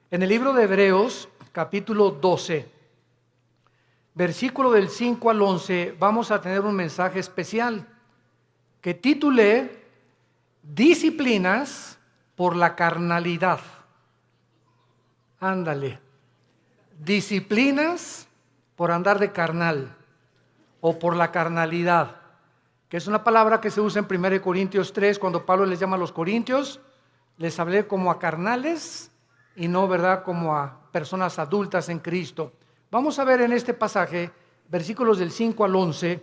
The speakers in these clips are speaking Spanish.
En el libro de Hebreos, capítulo 12, versículo del 5 al 11, vamos a tener un mensaje especial que titulé Disciplinas por la carnalidad. Ándale, disciplinas por andar de carnal o por la carnalidad, que es una palabra que se usa en 1 Corintios 3, cuando Pablo les llama a los corintios, les hablé como a carnales y no, ¿verdad?, como a personas adultas en Cristo. Vamos a ver en este pasaje, versículos del 5 al 11,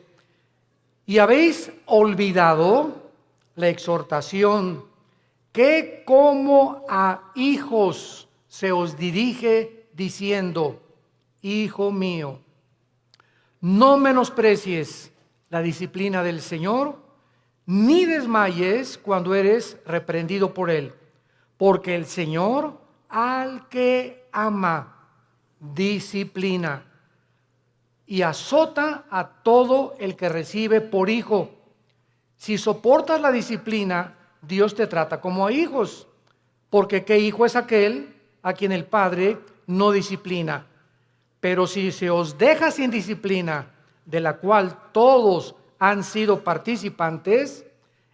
y habéis olvidado la exhortación que como a hijos se os dirige diciendo, Hijo mío, no menosprecies la disciplina del Señor, ni desmayes cuando eres reprendido por Él, porque el Señor al que ama disciplina y azota a todo el que recibe por hijo. Si soportas la disciplina, Dios te trata como a hijos, porque ¿qué hijo es aquel a quien el Padre no disciplina? Pero si se os deja sin disciplina, de la cual todos han sido participantes,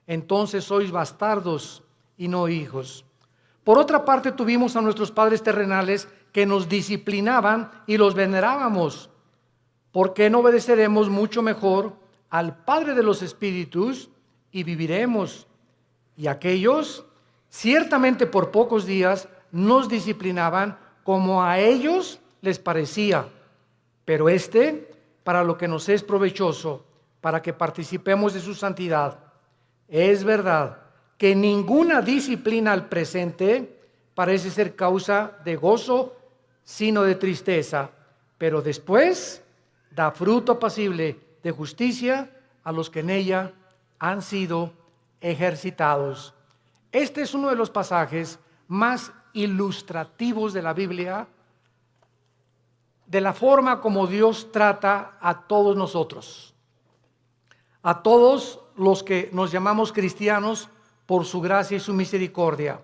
entonces sois bastardos y no hijos. Por otra parte, tuvimos a nuestros padres terrenales que nos disciplinaban y los venerábamos. ¿Por qué no obedeceremos mucho mejor al Padre de los Espíritus y viviremos? Y aquellos, ciertamente por pocos días, nos disciplinaban como a ellos les parecía, pero para lo que nos es provechoso, para que participemos de su santidad. Es verdad que ninguna disciplina al presente parece ser causa de gozo, sino de tristeza, pero después da fruto apacible de justicia a los que en ella han sido ejercitados. Este es uno de los pasajes más ilustrativos de la Biblia, de la forma como Dios trata a todos nosotros, a todos los que nos llamamos cristianos por su gracia y su misericordia.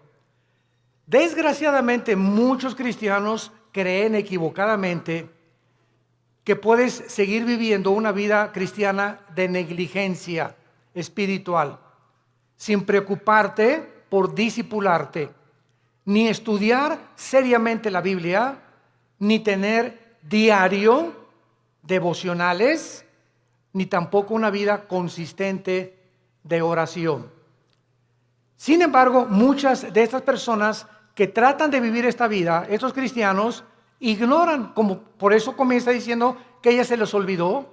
Desgraciadamente, muchos cristianos creen equivocadamente que puedes seguir viviendo una vida cristiana de negligencia espiritual, sin preocuparte por discipularte, ni estudiar seriamente la Biblia, ni tener diario devocionales, ni tampoco una vida consistente de oración. Sin embargo, muchas de estas personas que tratan de vivir esta vida, estos cristianos, ignoran, como por eso comienza diciendo que ya se les olvidó,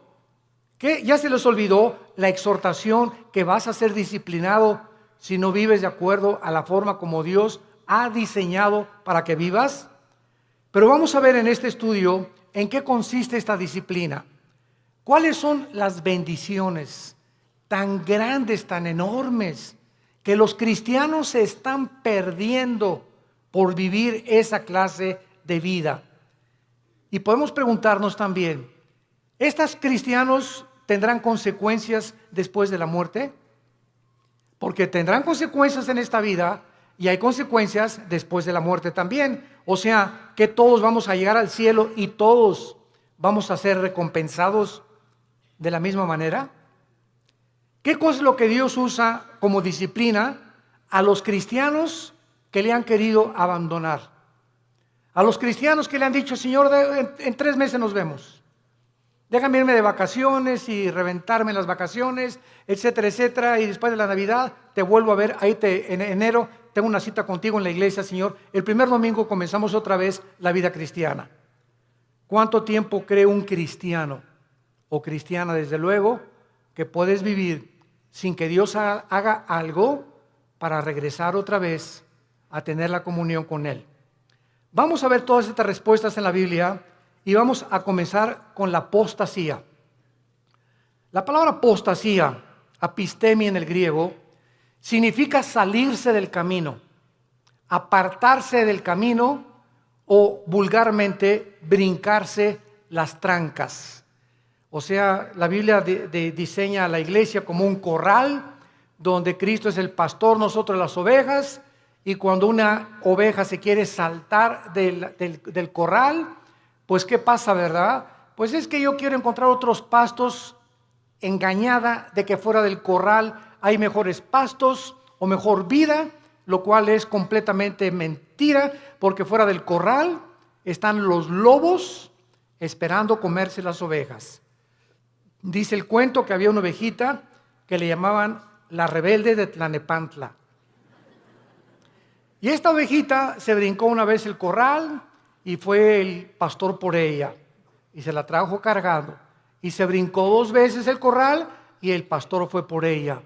la exhortación que vas a ser disciplinado si no vives de acuerdo a la forma como Dios ha diseñado para que vivas. Pero vamos a ver en este estudio en qué consiste esta disciplina. ¿Cuáles son las bendiciones tan grandes, tan enormes, que los cristianos se están perdiendo por vivir esa clase de vida? Y podemos preguntarnos también, ¿estos cristianos tendrán consecuencias después de la muerte? Porque tendrán consecuencias en esta vida y hay consecuencias después de la muerte también. O sea, que todos vamos a llegar al cielo y todos vamos a ser recompensados de la misma manera. ¿Qué cosa es lo que Dios usa como disciplina a los cristianos que le han querido abandonar? A los cristianos que le han dicho, Señor, en 3 meses nos vemos. Déjame irme de vacaciones y reventarme las vacaciones, etcétera, etcétera. Y después de la Navidad te vuelvo a ver, en enero tengo una cita contigo en la iglesia, Señor. El primer domingo comenzamos otra vez la vida cristiana. ¿Cuánto tiempo cree un cristiano o cristiana, desde luego, que puedes vivir sin que Dios haga algo para regresar otra vez a tener la comunión con Él? Vamos a ver todas estas respuestas en la Biblia y vamos a comenzar con la apostasía. La palabra apostasía, apistemia en el griego, significa salirse del camino, apartarse del camino o vulgarmente brincarse las trancas. O sea, la Biblia diseña a la iglesia como un corral donde Cristo es el pastor, nosotros las ovejas, Y cuando una oveja se quiere saltar del corral, pues ¿qué pasa, verdad? Pues es que yo quiero encontrar otros pastos, engañada de que fuera del corral hay mejores pastos o mejor vida, lo cual es completamente mentira, porque fuera del corral están los lobos esperando comerse las ovejas. Dice el cuento que había una ovejita que le llamaban la rebelde de Tlanepantla. Y esta ovejita se brincó una vez el corral y fue el pastor por ella y se la trajo cargando. Y se brincó 2 veces el corral y el pastor fue por ella.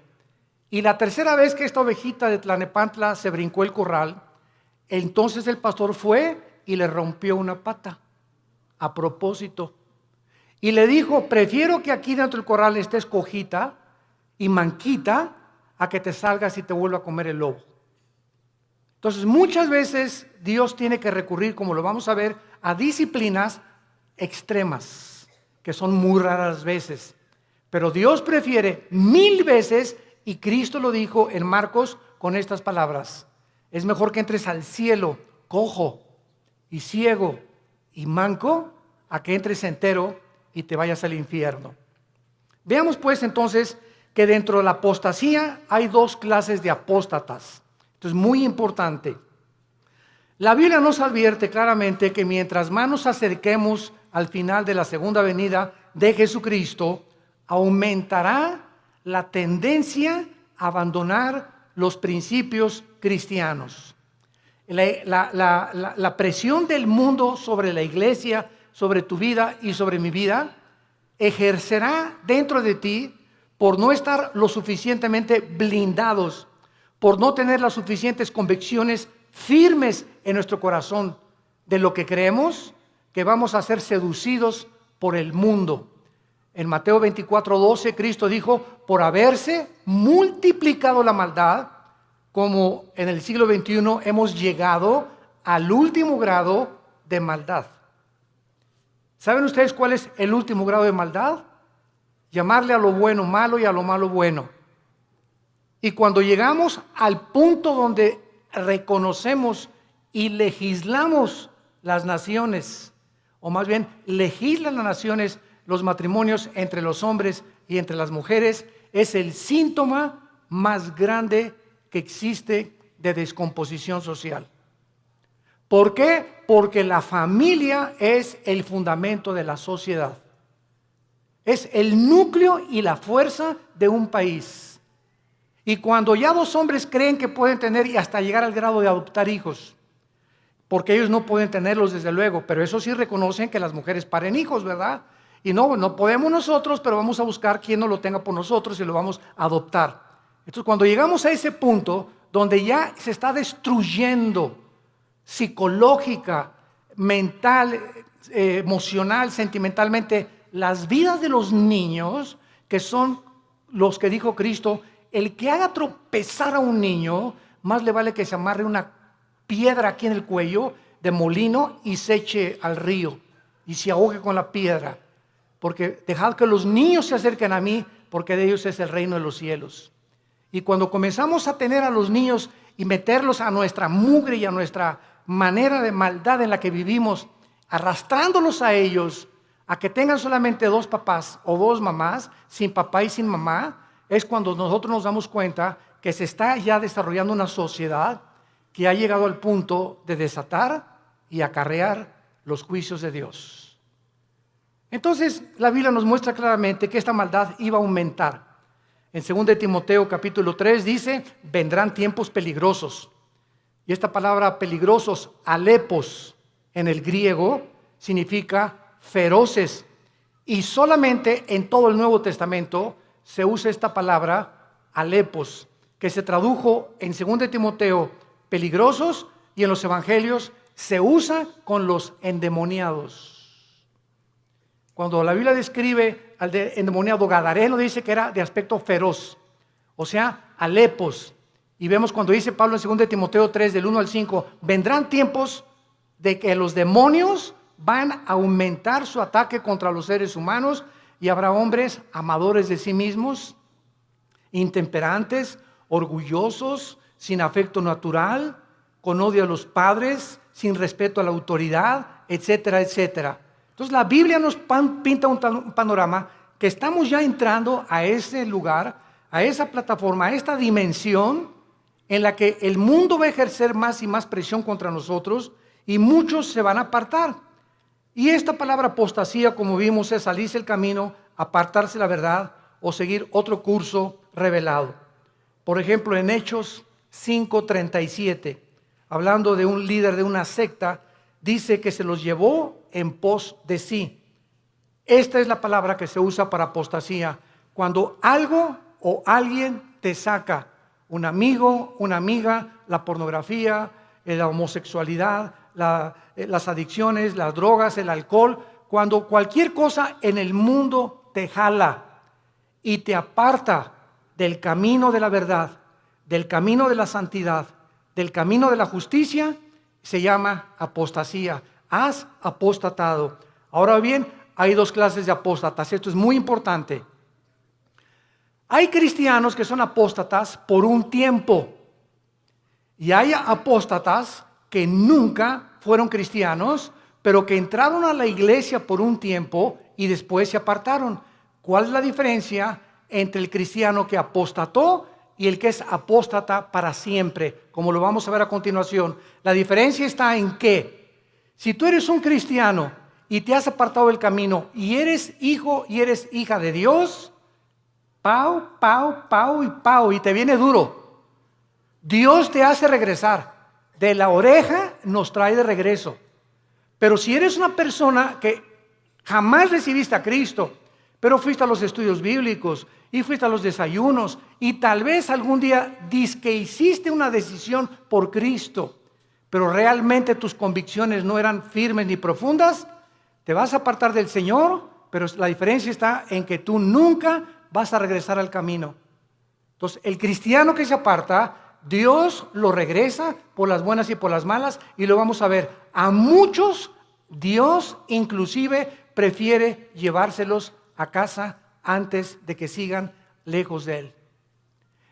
Y la tercera vez que esta ovejita de Tlanepantla se brincó el corral, entonces el pastor fue y le rompió una pata a propósito. Y le dijo: prefiero que aquí dentro del corral estés cojita y manquita a que te salgas y te vuelva a comer el lobo. Entonces muchas veces Dios tiene que recurrir, como lo vamos a ver, a disciplinas extremas, que son muy raras veces. Pero Dios prefiere 1000 veces, y Cristo lo dijo en Marcos con estas palabras: es mejor que entres al cielo cojo y ciego y manco, a que entres entero y te vayas al infierno. Veamos pues entonces que dentro de la apostasía hay 2 clases de apóstatas. Esto es muy importante. La Biblia nos advierte claramente que mientras más nos acerquemos al final de la segunda venida de Jesucristo, aumentará la tendencia a abandonar los principios cristianos. La presión del mundo sobre la iglesia, sobre tu vida y sobre mi vida, ejercerá dentro de ti por no estar lo suficientemente blindados, por no tener las suficientes convicciones firmes en nuestro corazón de lo que creemos, que vamos a ser seducidos por el mundo. En Mateo 24:12 Cristo dijo: por haberse multiplicado la maldad, como en el siglo XXI hemos llegado al último grado de maldad. ¿Saben ustedes cuál es el último grado de maldad? Llamarle a lo bueno malo y a lo malo bueno. Y cuando llegamos al punto donde reconocemos y legislamos las naciones, o más bien legislan las naciones los matrimonios entre los hombres y entre las mujeres, es el síntoma más grande que existe de descomposición social. ¿Por qué? Porque la familia es el fundamento de la sociedad. Es el núcleo y la fuerza de un país. Y cuando ya 2 hombres creen que pueden tener y hasta llegar al grado de adoptar hijos, porque ellos no pueden tenerlos desde luego, pero eso sí reconocen que las mujeres paren hijos, ¿verdad? Y no podemos nosotros, pero vamos a buscar quien no lo tenga por nosotros y lo vamos a adoptar. Entonces cuando llegamos a ese punto donde ya se está destruyendo psicológica, mental, emocional, sentimentalmente, las vidas de los niños, que son los que dijo Cristo: el que haga tropezar a un niño, más le vale que se amarre una piedra aquí en el cuello de molino y se eche al río y se ahogue con la piedra. Porque dejad que los niños se acerquen a mí, porque de ellos es el reino de los cielos. Y cuando comenzamos a tener a los niños y meterlos a nuestra mugre y a nuestra manera de maldad en la que vivimos, arrastrándolos a ellos a que tengan solamente 2 papás o 2 mamás, sin papá y sin mamá, es cuando nosotros nos damos cuenta que se está ya desarrollando una sociedad que ha llegado al punto de desatar y acarrear los juicios de Dios. Entonces la Biblia nos muestra claramente que esta maldad iba a aumentar. En 2 Timoteo capítulo 3 dice: vendrán tiempos peligrosos. Y esta palabra peligrosos, alepos, en el griego significa feroces. Y solamente en todo el Nuevo Testamento se usa esta palabra alepos, que se tradujo en 2 Timoteo peligrosos, y en los evangelios se usa con los endemoniados. Cuando la Biblia describe al endemoniado gadareno, dice que era de aspecto feroz, o sea, alepos. Y vemos cuando dice Pablo en 2 Timoteo 3 del 1 al 5, vendrán tiempos de que los demonios van a aumentar su ataque contra los seres humanos, y habrá hombres amadores de sí mismos, intemperantes, orgullosos, sin afecto natural, con odio a los padres, sin respeto a la autoridad, etcétera, etcétera. Entonces la Biblia nos pinta un panorama que estamos ya entrando a ese lugar, a esa plataforma, a esta dimensión en la que el mundo va a ejercer más y más presión contra nosotros y muchos se van a apartar. Y esta palabra apostasía, como vimos, es salirse del camino, apartarse de la verdad o seguir otro curso revelado. Por ejemplo, en Hechos 5:37, hablando de un líder de una secta, dice que se los llevó en pos de sí. Esta es la palabra que se usa para apostasía, cuando algo o alguien te saca, un amigo, una amiga, la pornografía, la homosexualidad, las adicciones, las drogas, el alcohol, cuando cualquier cosa en el mundo te jala y te aparta del camino de la verdad, del camino de la santidad, del camino de la justicia, se llama apostasía. Has apostatado. Ahora bien, hay dos clases de apóstatas. Esto es muy importante. Hay cristianos que son apóstatas por un tiempo y hay apóstatas que nunca fueron cristianos, pero que entraron a la iglesia por un tiempo y después se apartaron. ¿Cuál es la diferencia entre el cristiano que apostató y el que es apóstata para siempre? Como lo vamos a ver a continuación. La diferencia está en que si tú eres un cristiano y te has apartado del camino y eres hijo y eres hija de Dios, pau, y te viene duro. Dios te hace regresar. De la oreja nos trae de regreso. Pero si eres una persona que jamás recibiste a Cristo, pero fuiste a los estudios bíblicos y fuiste a los desayunos y tal vez algún día que hiciste una decisión por Cristo, pero realmente tus convicciones no eran firmes ni profundas, te vas a apartar del Señor, pero la diferencia está en que tú nunca vas a regresar al camino. Entonces, el cristiano que se aparta, Dios lo regresa por las buenas y por las malas, y lo vamos a ver. A muchos Dios inclusive prefiere llevárselos a casa antes de que sigan lejos de Él.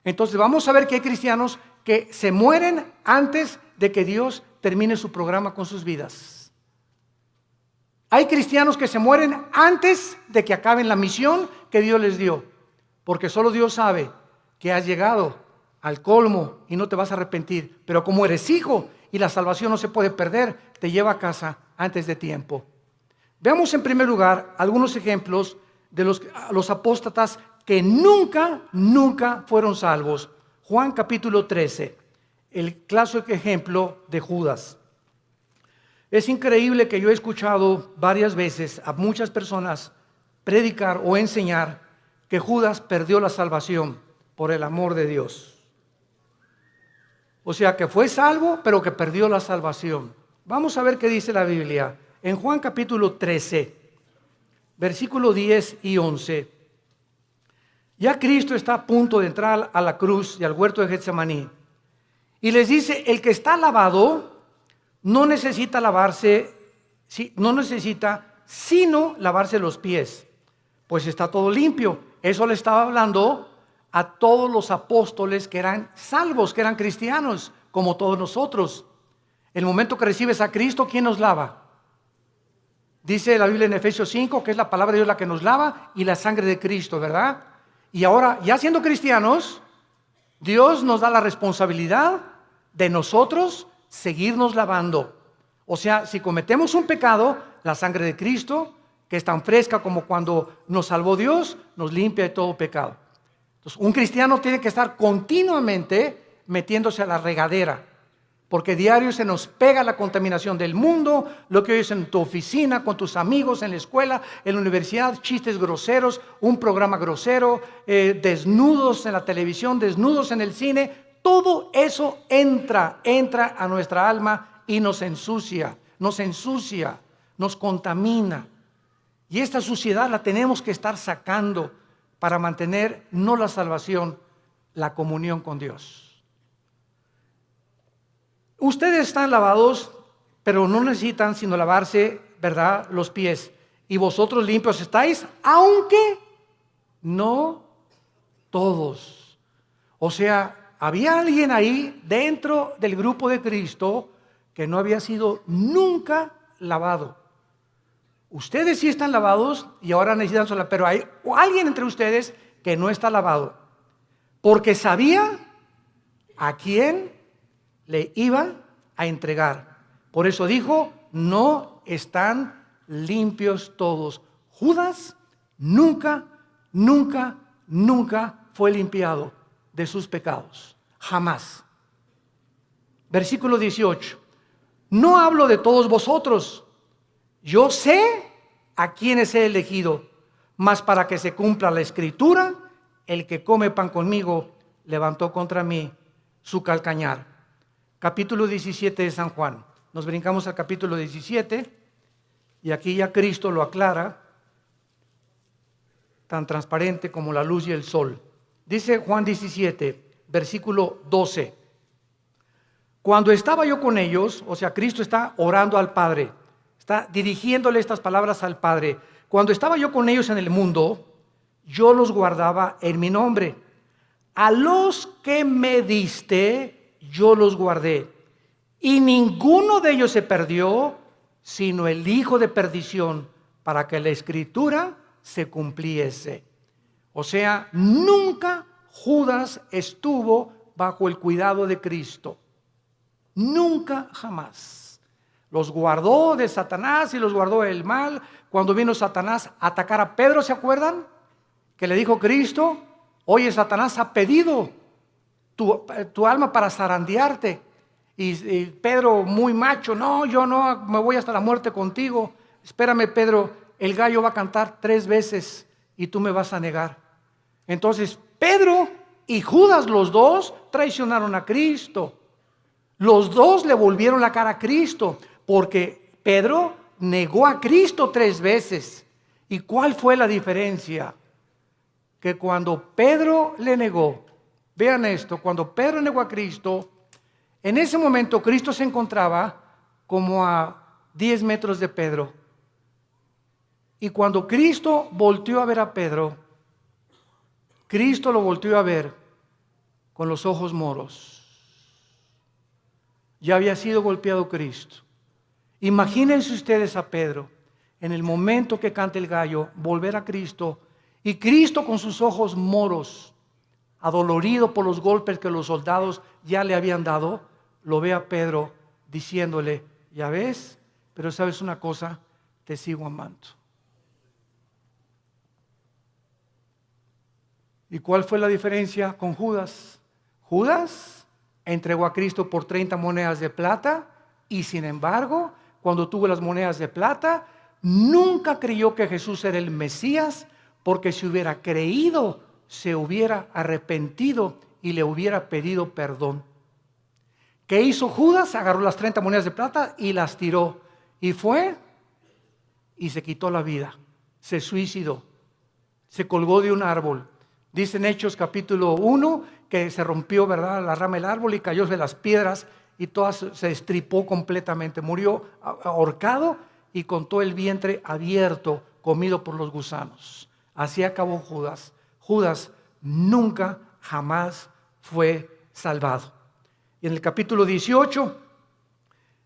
Entonces vamos a ver que hay cristianos que se mueren antes de que Dios termine su programa con sus vidas. Hay cristianos que se mueren antes de que acaben la misión que Dios les dio, porque solo Dios sabe que has llegado al colmo y no te vas a arrepentir, pero como eres hijo y la salvación no se puede perder, te lleva a casa antes de tiempo. Veamos en primer lugar algunos ejemplos de los apóstatas que nunca fueron salvos. Juan capítulo 13, el clásico ejemplo de Judas. Es increíble que yo he escuchado varias veces a muchas personas predicar o enseñar que Judas perdió la salvación por el amor de Dios. O sea, que fue salvo, pero que perdió la salvación. Vamos a ver qué dice la Biblia. En Juan capítulo 13, versículo 10 y 11. Ya Cristo está a punto de entrar a la cruz y al huerto de Getsemaní. Y les dice, el que está lavado no necesita sino lavarse los pies, pues está todo limpio. Eso le estaba hablando a todos los apóstoles que eran salvos, que eran cristianos, como todos nosotros. El momento que recibes a Cristo, ¿quién nos lava? Dice la Biblia en Efesios 5 que es la palabra de Dios la que nos lava y la sangre de Cristo, ¿verdad? Y ahora, ya siendo cristianos, Dios nos da la responsabilidad de nosotros seguirnos lavando. O sea, si cometemos un pecado, la sangre de Cristo, que es tan fresca como cuando nos salvó Dios, nos limpia de todo pecado. Entonces, un cristiano tiene que estar continuamente metiéndose a la regadera, porque diario se nos pega la contaminación del mundo, lo que oyes en tu oficina, con tus amigos, en la escuela, en la universidad, chistes groseros, un programa grosero, desnudos en la televisión, desnudos en el cine. Todo eso entra a nuestra alma y nos ensucia, nos contamina. Y esta suciedad la tenemos que estar sacando para mantener no la salvación, la comunión con Dios. Ustedes están lavados, pero no necesitan sino lavarse, ¿verdad?, los pies. Y vosotros limpios estáis, aunque no todos. O sea, Había alguien ahí dentro del grupo de Cristo que no había sido nunca lavado. Ustedes sí están lavados y ahora necesitan sola, pero hay alguien entre ustedes que no está lavado, porque sabía a quién le iba a entregar. Por eso dijo, no están limpios todos. Judas nunca fue limpiado de sus pecados, jamás. Versículo 18, no hablo de todos vosotros, yo sé a quienes he elegido, mas para que se cumpla la escritura, el que come pan conmigo levantó contra mí su calcañar. Capítulo 17 de San Juan. Nos brincamos al capítulo 17 y aquí ya Cristo lo aclara, tan transparente como la luz y el sol. Dice Juan 17, versículo 12. Cuando estaba yo con ellos, o sea, Cristo está orando al Padre, está dirigiéndole estas palabras al Padre. Cuando estaba yo con ellos en el mundo, yo los guardaba en mi nombre. A los que me diste, yo los guardé. Y ninguno de ellos se perdió, sino el hijo de perdición, para que la escritura se cumpliese. O sea, nunca Judas estuvo bajo el cuidado de Cristo. Nunca, jamás. Los guardó de Satanás y los guardó del mal. Cuando vino Satanás a atacar a Pedro, ¿se acuerdan? Que le dijo Cristo, oye, Satanás ha pedido tu alma para zarandearte. Y Pedro, muy macho, no, yo no, me voy hasta la muerte contigo. Espérame, Pedro, el gallo va a cantar 3 veces y tú me vas a negar. Entonces, Pedro y Judas, los dos, traicionaron a Cristo. Los dos le volvieron la cara a Cristo, porque Pedro negó a Cristo 3 veces. ¿Y cuál fue la diferencia? Que cuando Pedro le negó, vean esto, cuando Pedro negó a Cristo, en ese momento Cristo se encontraba como a 10 metros de Pedro. Y cuando Cristo volteó a ver a Pedro, Cristo lo volteó a ver con los ojos moros. Ya había sido golpeado Cristo. Imagínense ustedes a Pedro, en el momento que cante el gallo, volver a Cristo, y Cristo con sus ojos moros, adolorido por los golpes que los soldados ya le habían dado, lo ve a Pedro diciéndole, ya ves, pero sabes una cosa, te sigo amando. ¿Y cuál fue la diferencia con Judas? Judas entregó a Cristo por 30 monedas de plata y sin embargo, cuando tuvo las monedas de plata, nunca creyó que Jesús era el Mesías, porque si hubiera creído, se hubiera arrepentido y le hubiera pedido perdón. ¿Qué hizo Judas? Agarró las 30 monedas de plata y las tiró. Y fue y se quitó la vida. Se suicidó. Se colgó de un árbol. Dice en Hechos capítulo 1 que se rompió, ¿verdad?, la rama del árbol y cayó de las piedras y todas se destripó completamente. Murió ahorcado y con todo el vientre abierto, comido por los gusanos. Así acabó Judas. Judas nunca, jamás fue salvado. Y en el capítulo 18,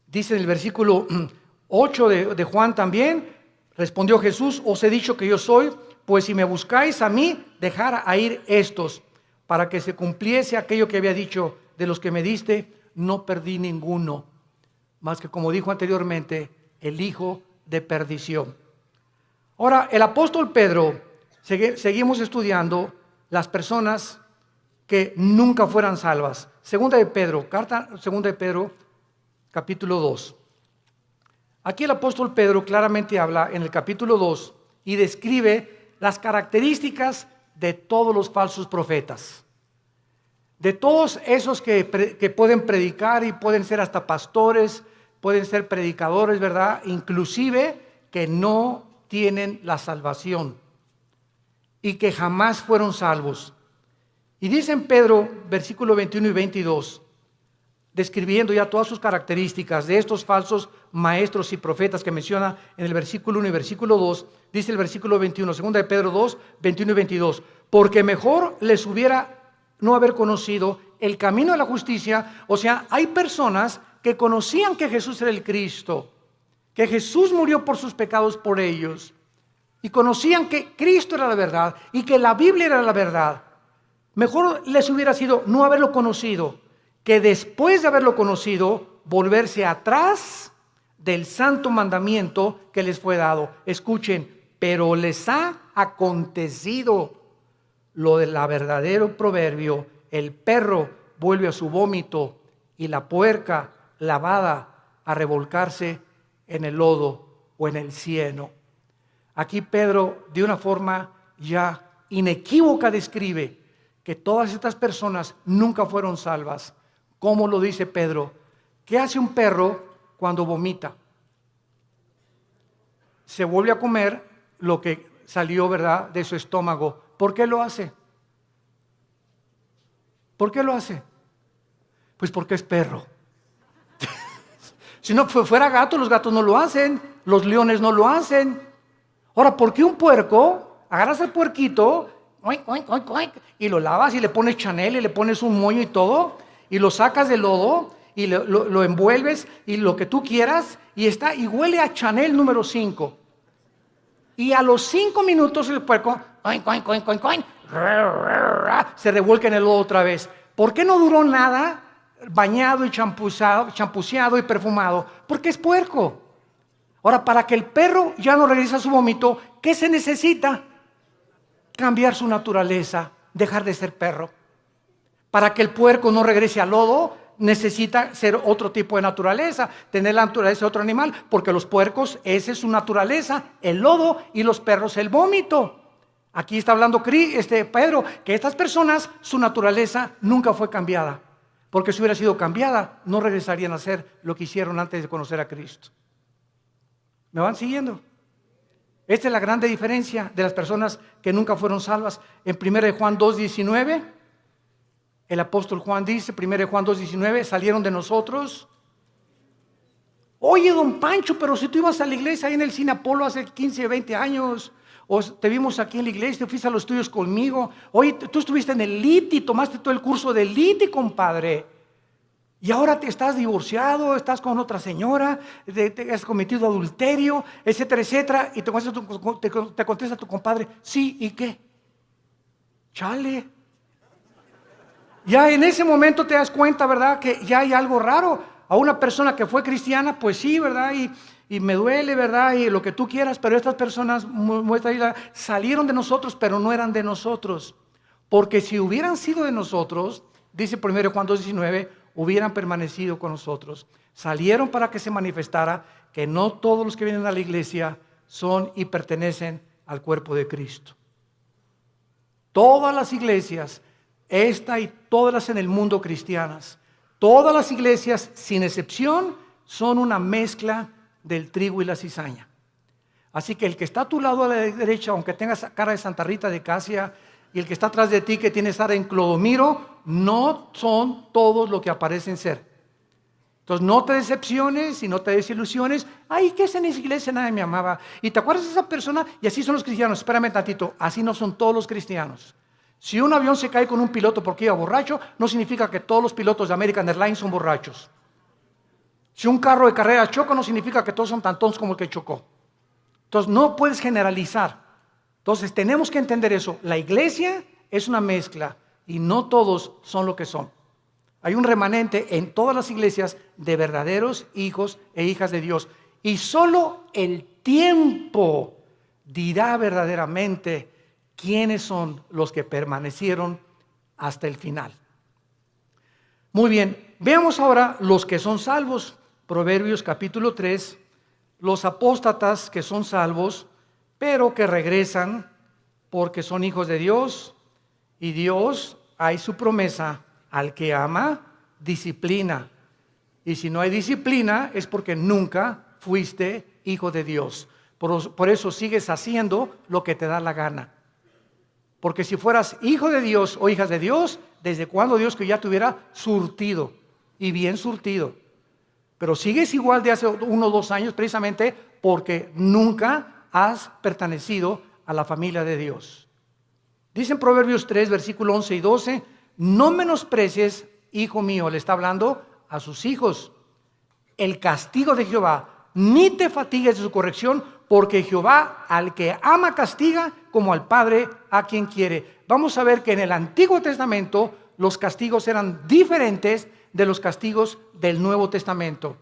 dice en el versículo 8 de Juan también, respondió Jesús, os he dicho que yo soy, pues si me buscáis a mí, dejad a ir estos, para que se cumpliese aquello que había dicho, de los que me diste, no perdí ninguno, más que como dijo anteriormente, el hijo de perdición. Ahora, el apóstol Pedro, seguimos estudiando las personas que nunca fueran salvas. Carta segunda de Pedro, capítulo 2. Aquí el apóstol Pedro claramente habla en el capítulo 2 y describe las características de todos los falsos profetas. De todos esos que pueden predicar y pueden ser hasta pastores, pueden ser predicadores, ¿verdad? Inclusive que no tienen la salvación y que jamás fueron salvos. Y dice en Pedro, versículo 21 y 22, describiendo ya todas sus características de estos falsos maestros y profetas que menciona en el versículo 1 y versículo 2, dice el versículo 21, segunda de Pedro 2, 21 y 22, porque mejor les hubiera no haber conocido el camino de la justicia. O sea, hay personas que conocían que Jesús era el Cristo, que Jesús murió por sus pecados por ellos, y conocían que Cristo era la verdad y que la Biblia era la verdad. Mejor les hubiera sido no haberlo conocido, que después de haberlo conocido, volverse atrás del santo mandamiento que les fue dado. Escuchen, pero les ha acontecido lo del verdadero proverbio: el perro vuelve a su vómito y la puerca lavada a revolcarse en el lodo o en el cieno. Aquí Pedro, de una forma ya inequívoca, describe que todas estas personas nunca fueron salvas. ¿Cómo lo dice Pedro? ¿Qué hace un perro cuando vomita? Se vuelve a comer lo que salió, ¿verdad?, de su estómago. ¿Por qué lo hace? ¿Por qué lo hace? Pues porque es perro. Si no fuera gato, los gatos no lo hacen, los leones no lo hacen. Ahora, ¿por qué un puerco? Agarras al puerquito y lo lavas y le pones Chanel y le pones un moño y todo, y lo sacas del lodo y lo envuelves y lo que tú quieras, y huele a Chanel número 5. Y a los 5 minutos el puerco se revuelca en el lodo otra vez. ¿Por qué no duró nada bañado y champuceado y perfumado? Porque es puerco. Ahora, para que el perro ya no regrese a su vómito, ¿qué se necesita? Cambiar su naturaleza, dejar de ser perro. Para que el puerco no regrese al lodo, necesita ser otro tipo de naturaleza, tener la naturaleza de otro animal, porque los puercos, esa es su naturaleza, el lodo, y los perros el vómito. Aquí está hablando Pedro, que estas personas, su naturaleza nunca fue cambiada, porque si hubiera sido cambiada, no regresarían a ser lo que hicieron antes de conocer a Cristo. ¿Me van siguiendo? Esta es la grande diferencia de las personas que nunca fueron salvas. En 1 Juan 2:19, el apóstol Juan dice, 1 Juan 2:19, salieron de nosotros. Oye, don Pancho, pero si tú ibas a la iglesia ahí en el Cine Apolo hace 15, 20 años, o te vimos aquí en la iglesia, fuiste a los estudios conmigo. Oye, tú estuviste en el LITI, tomaste todo el curso del LITI, compadre. Y ahora te estás divorciado, estás con otra señora, te has cometido adulterio, etcétera, etcétera. Y te contesta tu compadre, sí, ¿y qué? Chale. Ya en ese momento te das cuenta, ¿verdad?, que ya hay algo raro. A una persona que fue cristiana, pues sí, ¿verdad? Y me duele, ¿verdad? Y lo que tú quieras, pero estas personas salieron de nosotros, pero no eran de nosotros. Porque si hubieran sido de nosotros, dice 1 Juan 2:19, hubieran permanecido con nosotros. Salieron para que se manifestara que no todos los que vienen a la iglesia son y pertenecen al cuerpo de Cristo. Todas las iglesias, esta y todas las en el mundo cristianas, todas las iglesias sin excepción son una mezcla del trigo y la cizaña. Así que el que está a tu lado a la derecha, aunque tengas cara de Santa Rita de Casia, y el que está atrás de ti, que tiene cara en Clodomiro, no son todos lo que aparecen ser. Entonces no te decepciones y no te desilusiones. Ay, ¿qué es en esa iglesia? Nadie me amaba. ¿Y te acuerdas de esa persona? Y así son los cristianos. Espérame tantito, así no son todos los cristianos. Si un avión se cae con un piloto porque iba borracho, no significa que todos los pilotos de American Airlines son borrachos. Si un carro de carrera choca, no significa que todos son tan tontos como el que chocó. Entonces no puedes generalizar. Entonces tenemos que entender eso. La iglesia es una mezcla y no todos son lo que son. Hay un remanente en todas las iglesias de verdaderos hijos e hijas de Dios. Y solo el tiempo dirá verdaderamente quiénes son los que permanecieron hasta el final. Muy bien, veamos ahora los que son salvos. Proverbios capítulo 3, los apóstatas que son salvos, pero que regresan porque son hijos de Dios, y Dios, hay su promesa, al que ama, disciplina. Y si no hay disciplina es porque nunca fuiste hijo de Dios. Por eso sigues haciendo lo que te da la gana. Porque si fueras hijo de Dios o hijas de Dios, ¿desde cuándo Dios que ya te hubiera surtido? Y bien surtido. Pero sigues igual de hace 1 o 2 años precisamente porque nunca has pertenecido a la familia de Dios. Dice en Proverbios 3, versículo 11 y 12, no menosprecies hijo mío, le está hablando a sus hijos. El castigo de Jehová, ni te fatigues de su corrección, porque Jehová al que ama castiga, como al padre a quien quiere. Vamos a ver que en el Antiguo Testamento los castigos eran diferentes de los castigos del Nuevo Testamento.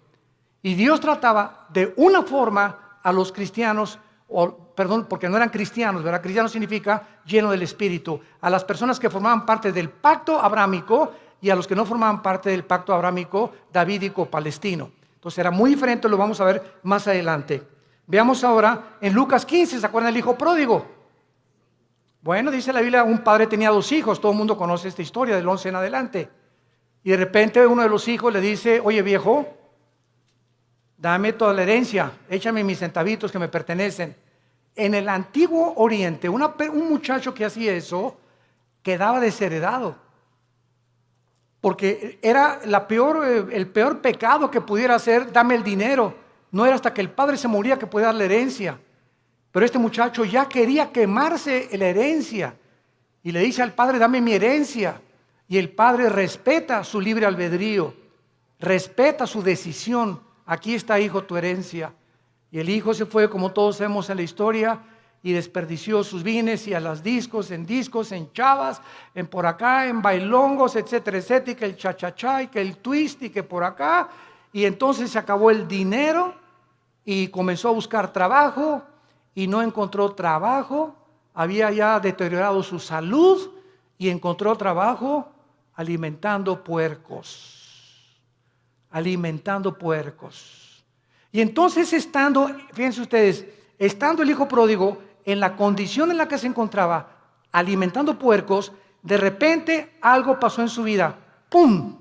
Y Dios trataba de una forma a los cristianos, porque no eran cristianos, ¿verdad? Cristiano significa lleno del Espíritu. A las personas que formaban parte del pacto abrámico y a los que no formaban parte del pacto abrámico davídico-palestino. Entonces era muy diferente, lo vamos a ver más adelante. Veamos ahora en Lucas 15, ¿se acuerdan del hijo pródigo? Bueno, dice la Biblia, un padre tenía 2 hijos, todo el mundo conoce esta historia del 11 en adelante. Y de repente uno de los hijos le dice, oye viejo, dame toda la herencia, échame mis centavitos que me pertenecen. En el antiguo Oriente, un muchacho que hacía eso quedaba desheredado. Porque era el peor pecado que pudiera hacer, dame el dinero. No era hasta que el padre se moría que podía dar la herencia. Pero este muchacho ya quería quemarse la herencia. Y le dice al padre, dame mi herencia. Y el padre respeta su libre albedrío, respeta su decisión. Aquí está, hijo, tu herencia. Y el hijo se fue, como todos sabemos en la historia, y desperdició sus bienes y a las discos, en chavas, en por acá, en bailongos, etcétera, etcétera, y que el cha-cha-cha, y que el twist, y que por acá. Y entonces se acabó el dinero y comenzó a buscar trabajo y no encontró trabajo. Había ya deteriorado su salud y encontró trabajo alimentando puercos. Alimentando puercos. Y entonces fíjense ustedes, estando el hijo pródigo en la condición en la que se encontraba, alimentando puercos, de repente algo pasó en su vida. ¡Pum!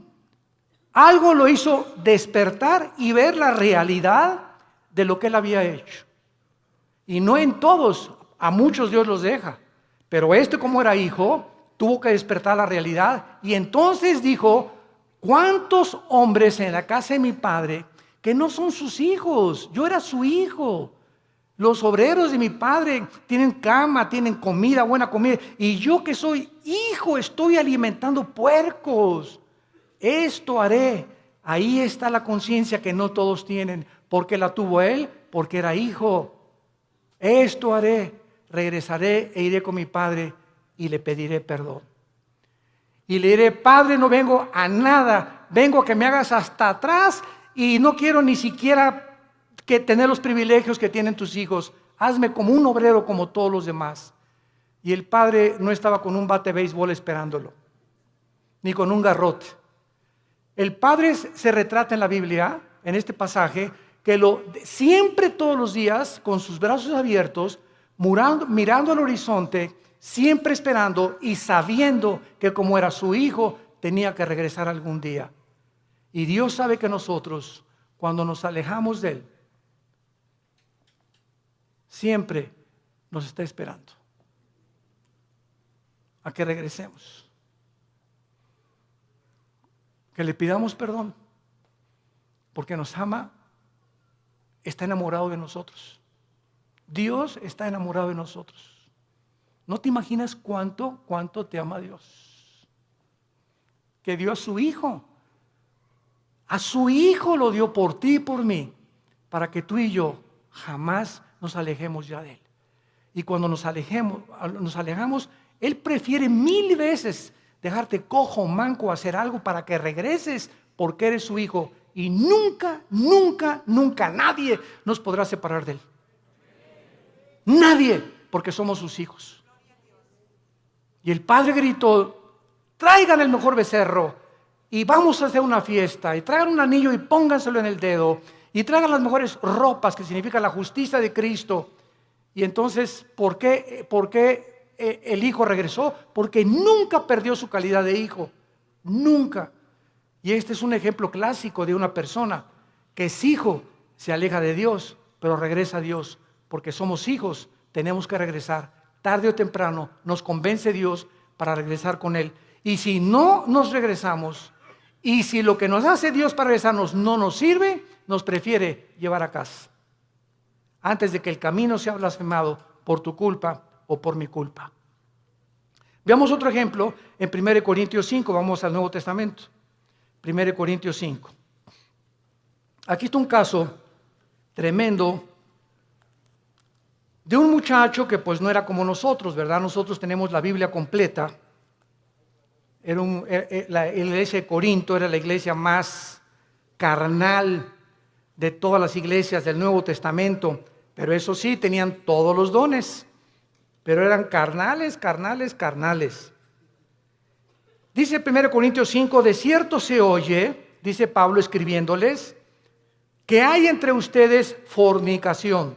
Algo lo hizo despertar y ver la realidad de lo que él había hecho. Y no en todos, a muchos Dios los deja. Pero como era hijo, tuvo que despertar la realidad. Y entonces dijo, ¿cuántos hombres en la casa de mi padre que no son sus hijos? Yo era su hijo. Los obreros de mi padre tienen cama, tienen comida, buena comida. Y yo que soy hijo estoy alimentando puercos. Esto haré. Ahí está la conciencia que no todos tienen. ¿Por qué la tuvo él? Porque era hijo. Esto haré. Regresaré e iré con mi padre y le pediré perdón. Y le diré, Padre, no vengo a nada. Vengo a que me hagas hasta atrás y no quiero ni siquiera que tener los privilegios que tienen tus hijos. Hazme como un obrero como todos los demás. Y el padre no estaba con un bate de béisbol esperándolo, ni con un garrote. El padre se retrata en la Biblia, en este pasaje, que siempre todos los días, con sus brazos abiertos, mirando al horizonte, siempre esperando y sabiendo que como era su hijo, tenía que regresar algún día. Y Dios sabe que nosotros, cuando nos alejamos de Él, siempre nos está esperando a que regresemos, que le pidamos perdón, porque nos ama, está enamorado de nosotros. Dios está enamorado de nosotros. No te imaginas cuánto te ama Dios, que dio a su hijo. A su hijo lo dio por ti y por mí, para que tú y yo jamás nos alejemos ya de Él. Y cuando nos alejamos, Él prefiere 1000 veces dejarte cojo, manco, hacer algo para que regreses, porque eres su hijo. Y nunca, nunca, nunca nadie nos podrá separar de Él. Nadie, porque somos sus hijos. Y el padre gritó, traigan el mejor becerro y vamos a hacer una fiesta, y traigan un anillo y pónganselo en el dedo, y traigan las mejores ropas, que significa la justicia de Cristo. Y entonces, ¿por qué el hijo regresó? Porque nunca perdió su calidad de hijo, nunca. Y este es un ejemplo clásico de una persona que es hijo, se aleja de Dios, pero regresa a Dios, porque somos hijos, tenemos que regresar. Tarde o temprano nos convence Dios para regresar con Él. Y si no nos regresamos, y si lo que nos hace Dios para regresarnos no nos sirve, nos prefiere llevar a casa, antes de que el camino sea blasfemado por tu culpa o por mi culpa. Veamos otro ejemplo en 1 Corintios 5, vamos al Nuevo Testamento. 1 Corintios 5. Aquí está un caso tremendo de un muchacho que pues no era como nosotros, ¿verdad? Nosotros tenemos la Biblia completa. La iglesia de Corinto era la iglesia más carnal de todas las iglesias del Nuevo Testamento, pero eso sí, tenían todos los dones, pero eran carnales. Dice 1 Corintios 5, de cierto se oye, dice Pablo escribiéndoles, que hay entre ustedes fornicación.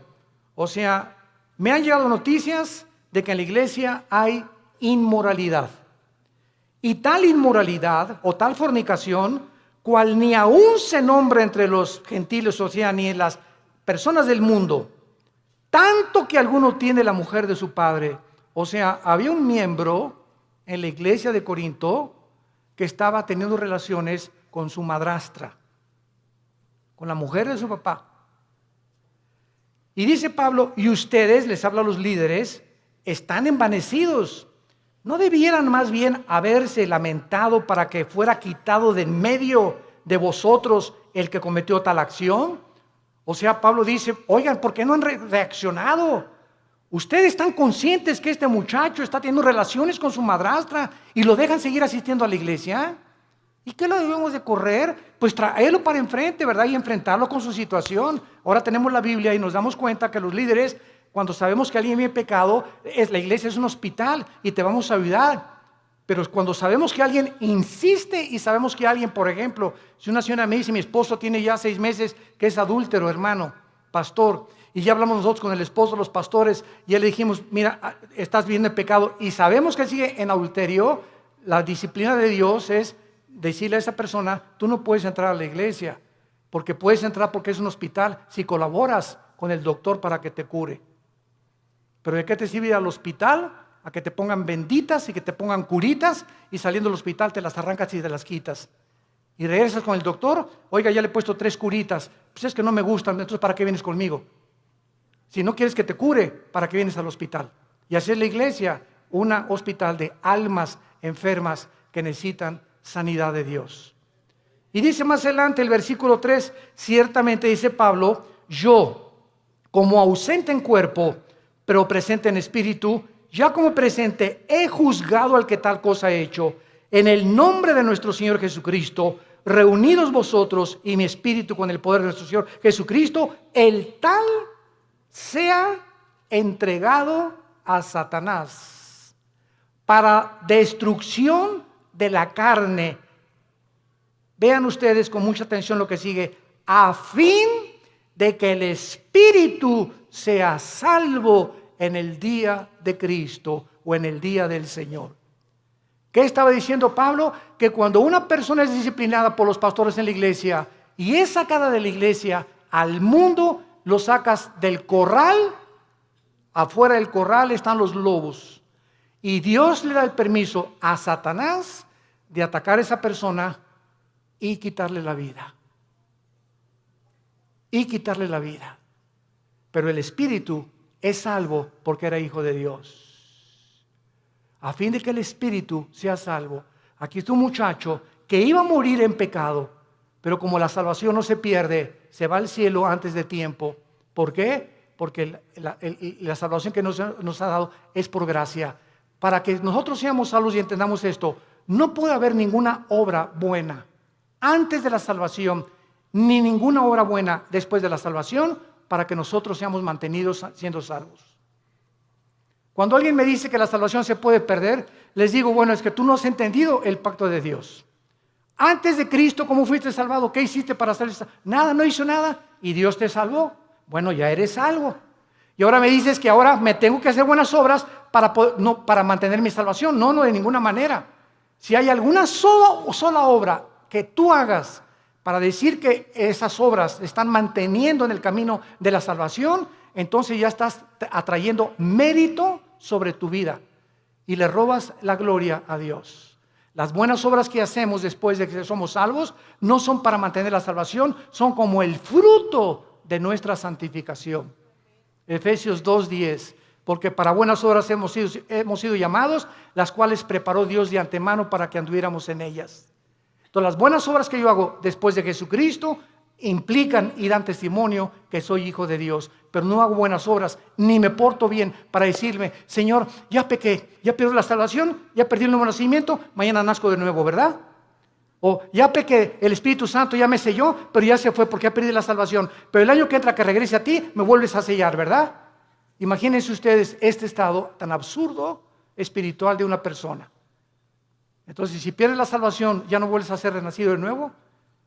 O sea, me han llegado noticias de que en la iglesia hay inmoralidad. Y tal inmoralidad o tal fornicación, cual ni aún se nombra entre los gentiles, o sea, ni en las personas del mundo, tanto que alguno tiene la mujer de su padre. O sea, había un miembro en la iglesia de Corinto que estaba teniendo relaciones con su madrastra, con la mujer de su papá. Y dice Pablo, y ustedes, les habla a los líderes, están envanecidos. ¿No debieran más bien haberse lamentado para que fuera quitado de en medio de vosotros el que cometió tal acción? O sea, Pablo dice, oigan, ¿por qué no han reaccionado? Ustedes están conscientes que este muchacho está teniendo relaciones con su madrastra y lo dejan seguir asistiendo a la iglesia. ¿Y qué lo debemos de correr? Pues traerlo para enfrente, ¿verdad? Y enfrentarlo con su situación. Ahora tenemos la Biblia y nos damos cuenta que los líderes, cuando sabemos que alguien vive en pecado, la iglesia es un hospital y te vamos a ayudar. Pero cuando sabemos que alguien insiste y sabemos que alguien, por ejemplo, si una señora me dice, mi esposo tiene ya 6 meses que es adúltero, hermano, pastor, y ya hablamos nosotros con el esposo de los pastores, y ya le dijimos, mira, estás viviendo en pecado, y sabemos que sigue en adulterio, la disciplina de Dios es decirle a esa persona, tú no puedes entrar a la iglesia, porque puedes entrar porque es un hospital, si colaboras con el doctor para que te cure. Pero ¿de qué te sirve ir al hospital? A que te pongan benditas y que te pongan curitas, y saliendo del hospital te las arrancas y te las quitas. Y regresas con el doctor, oiga, ya le he puesto 3 curitas, pues es que no me gustan, entonces ¿para qué vienes conmigo? Si no quieres que te cure, ¿para qué vienes al hospital? Y así es la iglesia, un hospital de almas enfermas que necesitan sanidad de Dios. Y dice más adelante el versículo 3, ciertamente dice Pablo, yo, como ausente en cuerpo, pero presente en espíritu, ya como presente he juzgado al que tal cosa ha hecho, en el nombre de nuestro Señor Jesucristo, reunidos vosotros y mi espíritu con el poder de nuestro Señor Jesucristo, el tal sea entregado a Satanás para destrucción de la carne. Vean ustedes con mucha atención lo que sigue, a fin de que el espíritu sea salvo en el día de Cristo o en el día del Señor. ¿Qué estaba diciendo Pablo? Que cuando una persona es disciplinada por los pastores en la iglesia y es sacada de la iglesia al mundo, lo sacas del corral, afuera del corral están los lobos. Y Dios le da el permiso a Satanás de atacar a esa persona y quitarle la vida. Y quitarle la vida. Pero el espíritu es salvo porque era hijo de Dios. A fin de que el espíritu sea salvo. Aquí está un muchacho que iba a morir en pecado, pero como la salvación no se pierde, se va al cielo antes de tiempo. ¿Por qué? Porque la salvación que nos ha dado es por gracia. Para que nosotros seamos salvos y entendamos esto, no puede haber ninguna obra buena antes de la salvación, ni ninguna obra buena después de la salvación, para que nosotros seamos mantenidos siendo salvos. Cuando alguien me dice que la salvación se puede perder, les digo, bueno, es que tú no has entendido el pacto de Dios. Antes de Cristo, ¿cómo fuiste salvado? ¿Qué hiciste para ser salvo? Nada, no hizo nada. ¿Y Dios te salvó? Bueno, ya eres salvo. Y ahora me dices que ahora me tengo que hacer buenas obras para mantener mi salvación. No, de ninguna manera. Si hay alguna sola obra que tú hagas para decir que esas obras están manteniendo en el camino de la salvación, entonces ya estás atrayendo mérito sobre tu vida y le robas la gloria a Dios. Las buenas obras que hacemos después de que somos salvos no son para mantener la salvación, son como el fruto de nuestra santificación. Efesios 2:10, porque para buenas obras hemos sido llamados, las cuales preparó Dios de antemano para que anduviéramos en ellas. Entonces las buenas obras que yo hago después de Jesucristo implican y dan testimonio que soy hijo de Dios, pero no hago buenas obras, ni me porto bien para decirme, Señor, ya pequé, ya perdí la salvación, ya perdí el nuevo nacimiento, mañana nazco de nuevo, ¿verdad? O ya pequé, el Espíritu Santo ya me selló, pero ya se fue porque ya perdí la salvación, pero el año que entra que regrese a ti, me vuelves a sellar, ¿verdad? Imagínense ustedes este estado tan absurdo espiritual de una persona. Entonces, si pierdes la salvación, ya no vuelves a ser renacido de nuevo,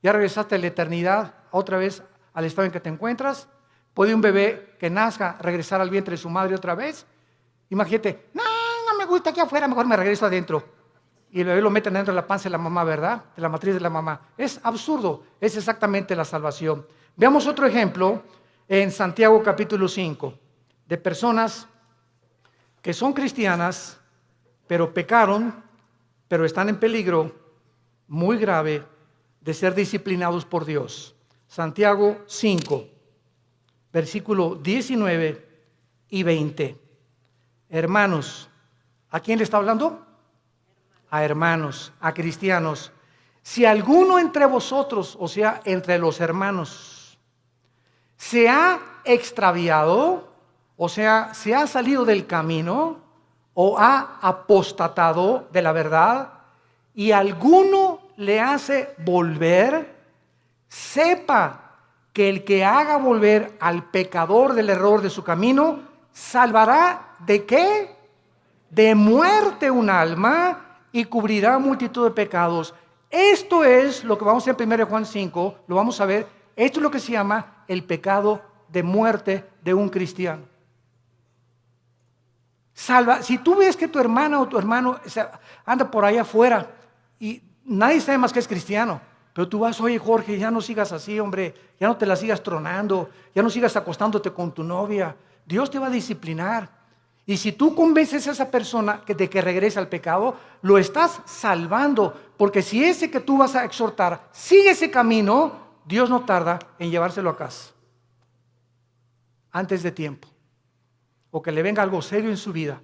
ya regresaste a la eternidad, otra vez al estado en que te encuentras. ¿Puede un bebé que nazca regresar al vientre de su madre otra vez? Imagínate, no me gusta aquí afuera, mejor me regreso adentro. Y el bebé lo meten dentro de la panza de la mamá, ¿verdad? De la matriz de la mamá. Es absurdo, es exactamente la salvación. Veamos otro ejemplo en Santiago capítulo 5, de personas que son cristianas, pero pecaron, pero están en peligro muy grave de ser disciplinados por Dios. Santiago 5, versículo 19 y 20. Hermanos, ¿a quién le está hablando? A hermanos, a cristianos. Si alguno entre vosotros, o sea, entre los hermanos, se ha extraviado, o sea, se ha salido del camino, o ha apostatado de la verdad, y alguno le hace volver, sepa que el que haga volver al pecador del error de su camino, salvará ¿de qué? De muerte un alma y cubrirá multitud de pecados. Esto es lo que vamos a ver en 1 Juan 5, lo vamos a ver, esto es lo que se llama el pecado de muerte de un cristiano. Si tú ves que tu hermana o tu hermano anda por ahí afuera y nadie sabe más que es cristiano, pero tú vas, oye Jorge, ya no sigas así, hombre, ya no te la sigas tronando, ya no sigas acostándote con tu novia, Dios te va a disciplinar. Y si tú convences a esa persona de que regrese al pecado, lo estás salvando, porque si ese que tú vas a exhortar sigue ese camino, Dios no tarda en llevárselo a casa antes de tiempo, o que le venga algo serio en su vida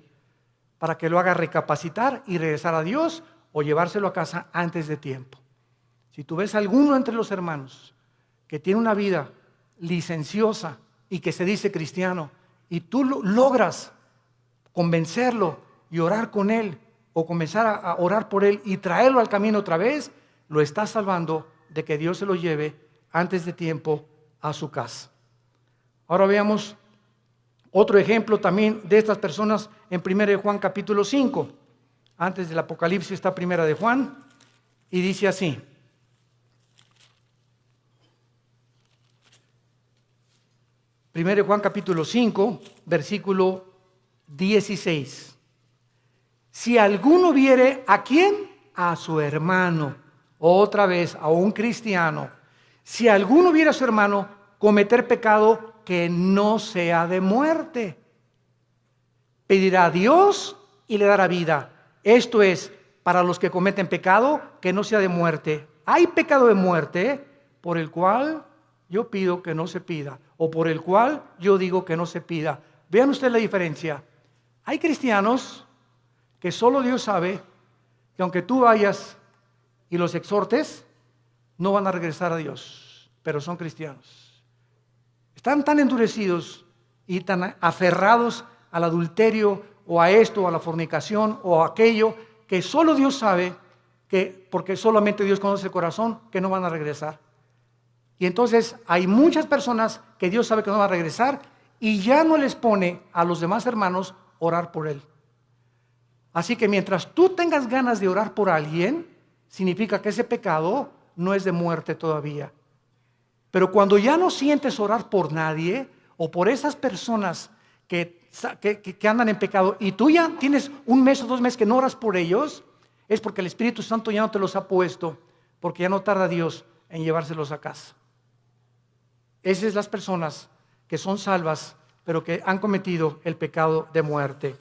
para que lo haga recapacitar y regresar a Dios, o llevárselo a casa antes de tiempo. Si tú ves a alguno entre los hermanos que tiene una vida licenciosa y que se dice cristiano, y tú logras convencerlo y orar con él, o comenzar a orar por él y traerlo al camino otra vez, lo estás salvando de que Dios se lo lleve antes de tiempo a su casa. Ahora veamos otro ejemplo también de estas personas en 1 Juan capítulo 5. Antes del Apocalipsis está 1 Juan y dice así. Primero Juan capítulo 5, versículo 16. Si alguno viere ¿a quién? A su hermano, otra vez a un cristiano. Si alguno viere a su hermano cometer pecado que no sea de muerte, pedirá a Dios y le dará vida. Esto es, para los que cometen pecado que no sea de muerte. Hay pecado de muerte por el cual yo pido que no se pida, o por el cual yo digo que no se pida. Vean ustedes la diferencia. Hay cristianos que solo Dios sabe que aunque tú vayas y los exhortes, no van a regresar a Dios, pero son cristianos. Están tan endurecidos y tan aferrados al adulterio o a esto, o a la fornicación o a aquello, que solo Dios sabe, que porque solamente Dios conoce el corazón, que no van a regresar. Y entonces hay muchas personas que Dios sabe que no van a regresar y ya no les pone a los demás hermanos orar por él. Así que mientras tú tengas ganas de orar por alguien, significa que ese pecado no es de muerte todavía. Pero cuando ya no sientes orar por nadie o por esas personas que andan en pecado y tú ya tienes un mes o 2 meses que no oras por ellos, es porque el Espíritu Santo ya no te los ha puesto, porque ya no tarda Dios en llevárselos a casa. Esas son las personas que son salvas, pero que han cometido el pecado de muerte.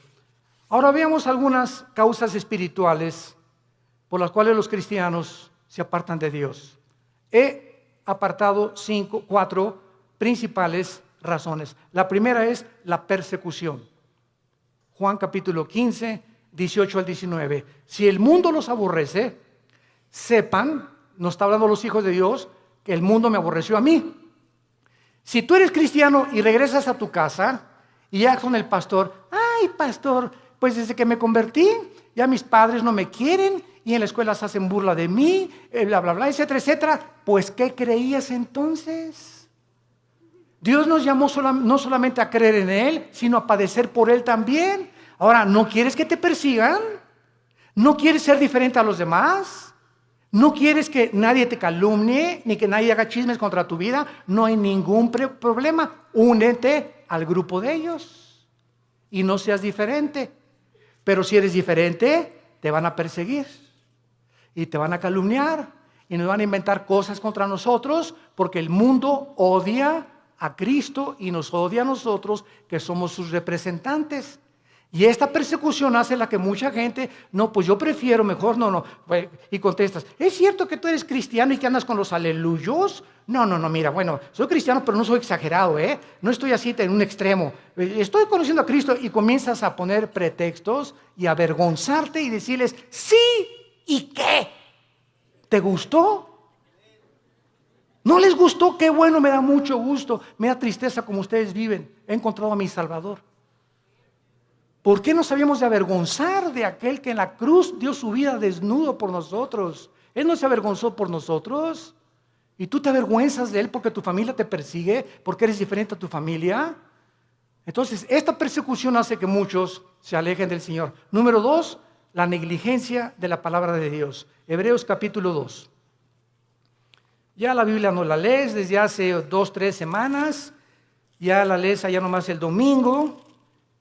Ahora veamos algunas causas espirituales por las cuales los cristianos se apartan de Dios. He apartado 4 principales razones. La primera es la persecución. Juan capítulo 15, 18 al 19. Si el mundo los aborrece, sepan, nos está hablando los hijos de Dios, que el mundo me aborreció a mí. Si tú eres cristiano y regresas a tu casa y ya con el pastor, ay pastor, pues desde que me convertí, ya mis padres no me quieren y en la escuela se hacen burla de mí, bla, bla, bla, etcétera, etcétera. Pues, ¿qué creías entonces? Dios nos llamó no solamente a creer en Él, sino a padecer por Él también. Ahora, ¿no quieres que te persigan? ¿No quieres ser diferente a los demás? ¿No quieres que nadie te calumnie, ni que nadie haga chismes contra tu vida? No hay ningún problema. Únete al grupo de ellos y no seas diferente. Pero si eres diferente, te van a perseguir y te van a calumniar y nos van a inventar cosas contra nosotros, porque el mundo odia a Cristo y nos odia a nosotros, que somos sus representantes. Y esta persecución hace la que mucha gente, no, pues yo prefiero mejor, no, y contestas, ¿es cierto que tú eres cristiano y que andas con los aleluyos? No, mira, bueno, soy cristiano pero no soy exagerado, no estoy así en un extremo, estoy conociendo a Cristo, y comienzas a poner pretextos y a avergonzarte y decirles, sí, ¿y qué? ¿Te gustó? ¿No les gustó? Qué bueno, me da mucho gusto, me da tristeza como ustedes viven, he encontrado a mi Salvador. ¿Por qué nos habíamos de avergonzar de aquel que en la cruz dio su vida desnudo por nosotros? Él no se avergonzó por nosotros. ¿Y tú te avergüenzas de Él porque tu familia te persigue? ¿Porque eres diferente a tu familia? Entonces, esta persecución hace que muchos se alejen del Señor. Número 2, la negligencia de la palabra de Dios. Hebreos capítulo 2. Ya la Biblia no la lees desde hace 2, 3 semanas. Ya la lees allá nomás el domingo.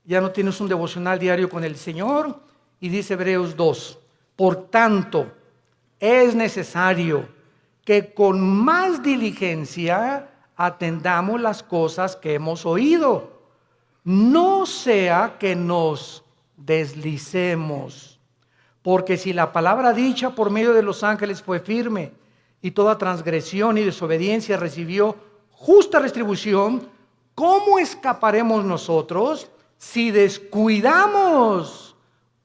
Ya no tienes un devocional diario con el Señor. Y dice Hebreos 2, por tanto, es necesario que con más diligencia atendamos las cosas que hemos oído. No sea que nos deslicemos. Porque si la palabra dicha por medio de los ángeles fue firme, y toda transgresión y desobediencia recibió justa retribución, ¿cómo escaparemos nosotros si descuidamos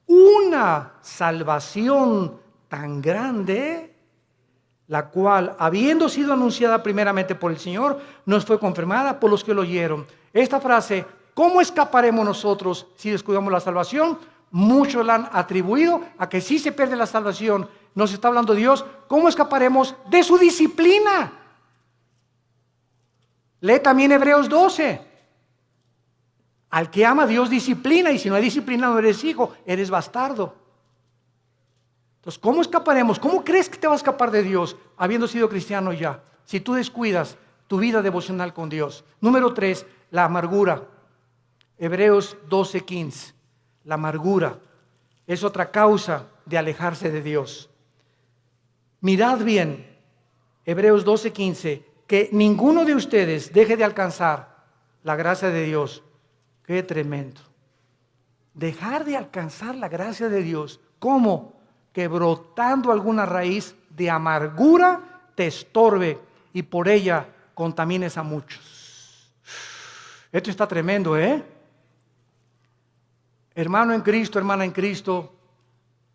una salvación tan grande, la cual, habiendo sido anunciada primeramente por el Señor, nos fue confirmada por los que lo oyeron? Esta frase, ¿cómo escaparemos nosotros si descuidamos la salvación? Muchos la han atribuido a que si se pierde la salvación. Nos está hablando Dios, ¿cómo escaparemos de su disciplina? Lee también Hebreos 12. Al que ama, Dios disciplina, y si no hay disciplina no eres hijo, eres bastardo. Entonces, ¿cómo escaparemos? ¿Cómo crees que te va a escapar de Dios habiendo sido cristiano ya? Si tú descuidas tu vida devocional con Dios. Número 3, la amargura. Hebreos 12:15. La amargura es otra causa de alejarse de Dios. Mirad bien, Hebreos 12:15, que ninguno de ustedes deje de alcanzar la gracia de Dios. Qué tremendo. Dejar de alcanzar la gracia de Dios. ¿Cómo? Que brotando alguna raíz de amargura te estorbe y por ella contamines a muchos. Esto está tremendo, Hermano en Cristo, hermana en Cristo,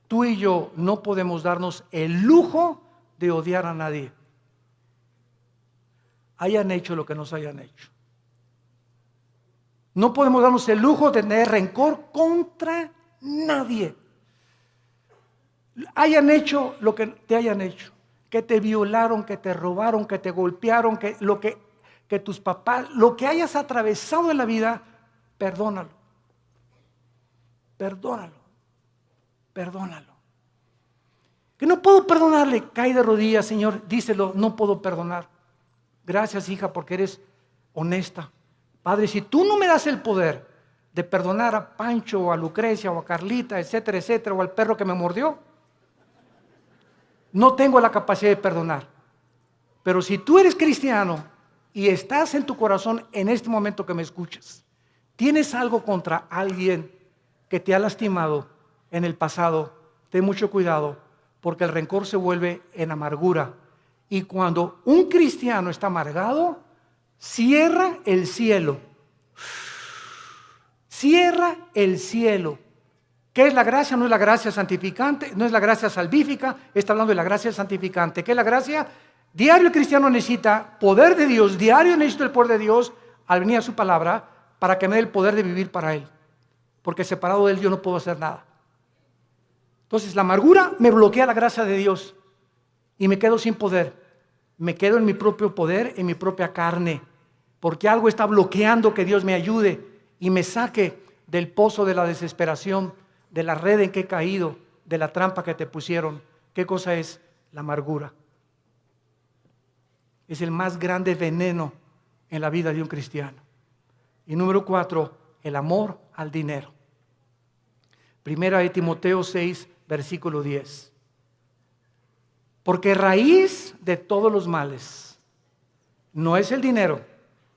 tú y yo no podemos darnos el lujo de odiar a nadie. Hayan hecho lo que nos hayan hecho. No podemos darnos el lujo de tener rencor contra nadie. Hayan hecho lo que te hayan hecho, que te violaron, que te robaron, que te golpearon, que tus papás, lo que hayas atravesado en la vida, perdónalo. Perdónalo. Perdónalo. Que no puedo perdonarle, cae de rodillas, Señor, díselo, no puedo perdonar. Gracias, hija, porque eres honesta. Padre, si tú no me das el poder de perdonar a Pancho o a Lucrecia o a Carlita, etcétera, etcétera, o al perro que me mordió, no tengo la capacidad de perdonar. Pero si tú eres cristiano y estás en tu corazón en este momento que me escuchas, tienes algo contra alguien que te ha lastimado en el pasado, ten mucho cuidado, porque el rencor se vuelve en amargura. Y cuando un cristiano está amargado, cierra el cielo. Cierra el cielo. ¿Qué es la gracia? No es la gracia santificante, no es la gracia salvífica, está hablando de la gracia santificante. ¿Qué es la gracia? Diario el cristiano necesita poder de Dios, diario necesito el poder de Dios al venir a su palabra para que me dé el poder de vivir para Él. Porque separado de Él yo no puedo hacer nada. Entonces la amargura me bloquea la gracia de Dios y me quedo sin poder. Me quedo en mi propio poder, en mi propia carne, porque algo está bloqueando que Dios me ayude y me saque del pozo de la desesperación, de la red en que he caído, de la trampa que te pusieron. ¿Qué cosa es? La amargura. Es el más grande veneno en la vida de un cristiano. Y número 4, el amor al dinero. Primera de Timoteo 6, versículo 10. Porque raíz de todos los males no es el dinero,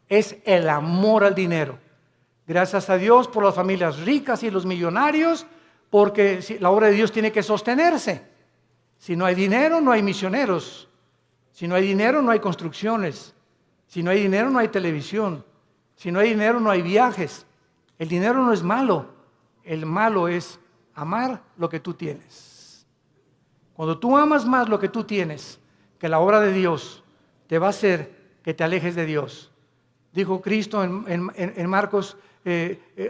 es el amor al dinero. Gracias a Dios por las familias ricas y los millonarios, porque la obra de Dios tiene que sostenerse. Si no hay dinero, no hay misioneros. Si no hay dinero, no hay construcciones. Si no hay dinero, no hay televisión. Si no hay dinero, no hay viajes. El dinero no es malo. El malo es amar lo que tú tienes. Cuando tú amas más lo que tú tienes que la obra de Dios, te va a hacer que te alejes de Dios. Dijo Cristo en Marcos,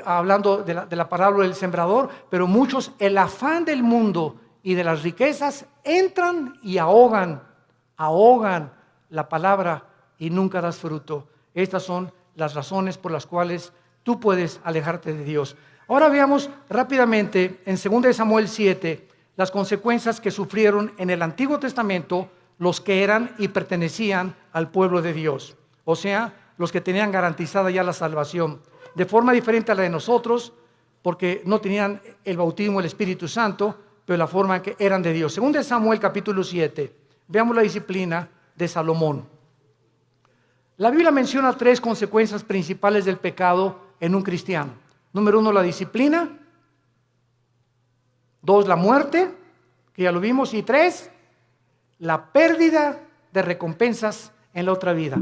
hablando de la parábola del sembrador, pero muchos, el afán del mundo y de las riquezas, entran y ahogan la palabra y nunca das fruto. Estas son las razones por las cuales tú puedes alejarte de Dios. Ahora veamos rápidamente en 2 Samuel 7 las consecuencias que sufrieron en el Antiguo Testamento los que eran y pertenecían al pueblo de Dios. O sea, los que tenían garantizada ya la salvación. De forma diferente a la de nosotros, porque no tenían el bautismo del Espíritu Santo, pero la forma en que eran de Dios. 2 Samuel capítulo 7, veamos la disciplina de Salomón. La Biblia menciona 3 consecuencias principales del pecado en un cristiano. Número 1, la disciplina. 2, la muerte, que ya lo vimos. Y 3, la pérdida de recompensas en la otra vida.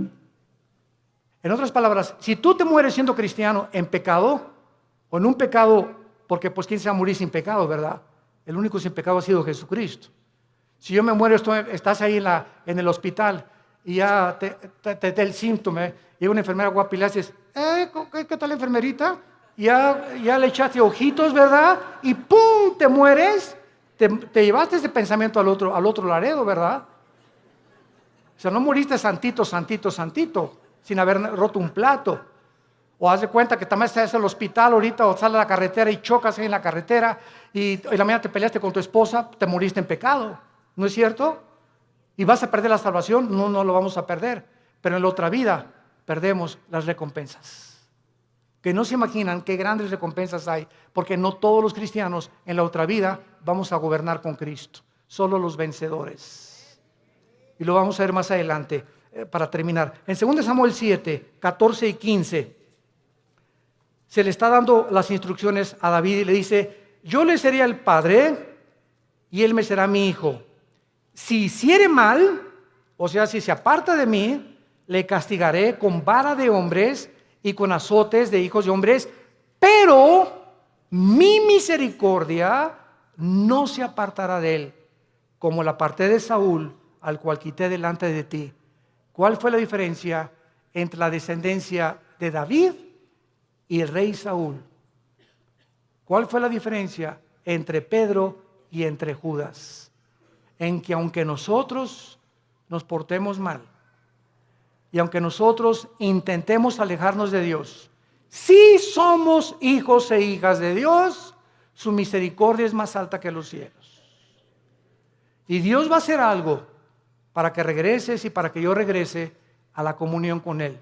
En otras palabras, si tú te mueres siendo cristiano en pecado, o en un pecado, porque pues quién se va a morir sin pecado, ¿verdad? El único sin pecado ha sido Jesucristo. Si yo me muero, estás ahí en el hospital y ya te da el síntoma, y una enfermera guapa y le haces, ¿qué tal, enfermerita? Ya le echaste ojitos, ¿verdad? Y ¡pum! Te mueres. Te llevaste ese pensamiento al otro laredo, ¿verdad? O sea, no moriste santito, sin haber roto un plato. O haz de cuenta que también estás en el hospital ahorita, o sales a la carretera y chocas ahí en la carretera, y la mañana te peleaste con tu esposa, te moriste en pecado. ¿No es cierto? ¿Y vas a perder la salvación? No, no lo vamos a perder. Pero en la otra vida perdemos las recompensas. Que no se imaginan qué grandes recompensas hay, porque no todos los cristianos en la otra vida vamos a gobernar con Cristo. Solo los vencedores. Y lo vamos a ver más adelante para terminar. En 2 Samuel 7, 14 y 15, se le está dando las instrucciones a David y le dice, yo le seré el padre y él me será mi hijo. Si hiciere mal, o sea, si se aparta de mí, le castigaré con vara de hombres y con azotes de hijos de hombres, pero mi misericordia no se apartará de él, como la aparté de Saúl, al cual quité delante de ti. ¿Cuál fue la diferencia entre la descendencia de David y el rey Saúl? ¿Cuál fue la diferencia entre Pedro y entre Judas? En que aunque nosotros nos portemos mal, y aunque nosotros intentemos alejarnos de Dios, si somos hijos e hijas de Dios, su misericordia es más alta que los cielos. Y Dios va a hacer algo para que regreses y para que yo regrese a la comunión con Él.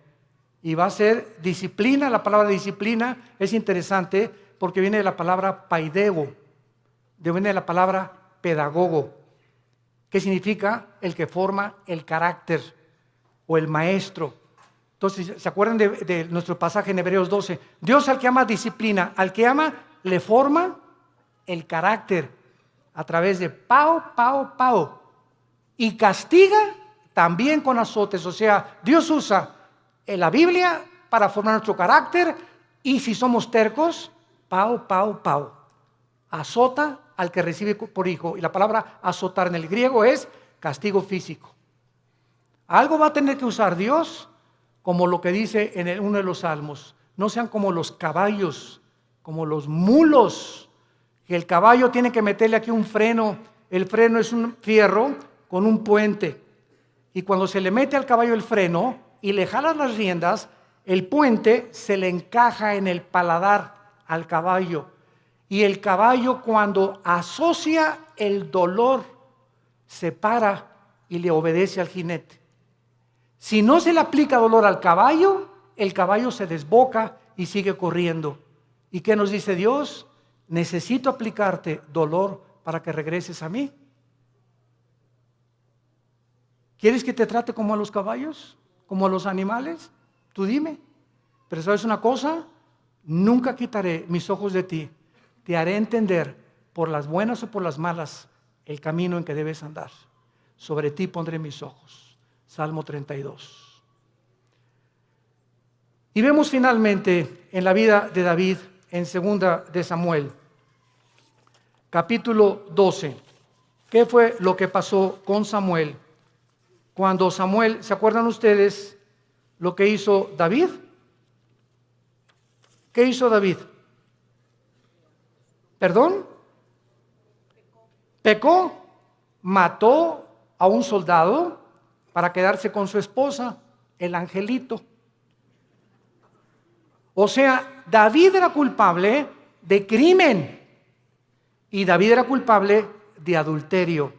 Y va a ser disciplina. La palabra disciplina es interesante porque viene de la palabra paidego, viene de la palabra pedagogo, que significa el que forma el carácter o el maestro. Entonces, ¿se acuerdan de nuestro pasaje en Hebreos 12? Dios al que ama disciplina, al que ama le forma el carácter a través de pao. Y castiga también con azotes. O sea, Dios usa la Biblia para formar nuestro carácter, y si somos tercos, pao. azota al que recibe por hijo. Y la palabra azotar en el griego es castigo físico. Algo va a tener que usar Dios, como lo que dice en uno de los salmos. No sean como los caballos, como los mulos, que el caballo tiene que meterle aquí un freno. El freno es un fierro con un puente. Y cuando se le mete al caballo el freno y le jalas las riendas, el puente se le encaja en el paladar al caballo. Y el caballo, cuando asocia el dolor, se para y le obedece al jinete. Si no se le aplica dolor al caballo, el caballo se desboca y sigue corriendo. ¿Y qué nos dice Dios? Necesito aplicarte dolor para que regreses a mí. ¿Quieres que te trate como a los caballos? ¿Como a los animales? Tú dime. Pero ¿sabes una cosa? Nunca quitaré mis ojos de ti. Te haré entender, por las buenas o por las malas, el camino en que debes andar. Sobre ti pondré mis ojos. Salmo 32. Y vemos finalmente en la vida de David, en 2 de Samuel, capítulo 12. ¿Qué fue lo que pasó con Samuel? Cuando Samuel, ¿se acuerdan ustedes lo que hizo David? ¿Qué hizo David? ¿Perdón? Pecó, mató a un soldado para quedarse con su esposa, el angelito. O sea, David era culpable de crimen y David era culpable de adulterio.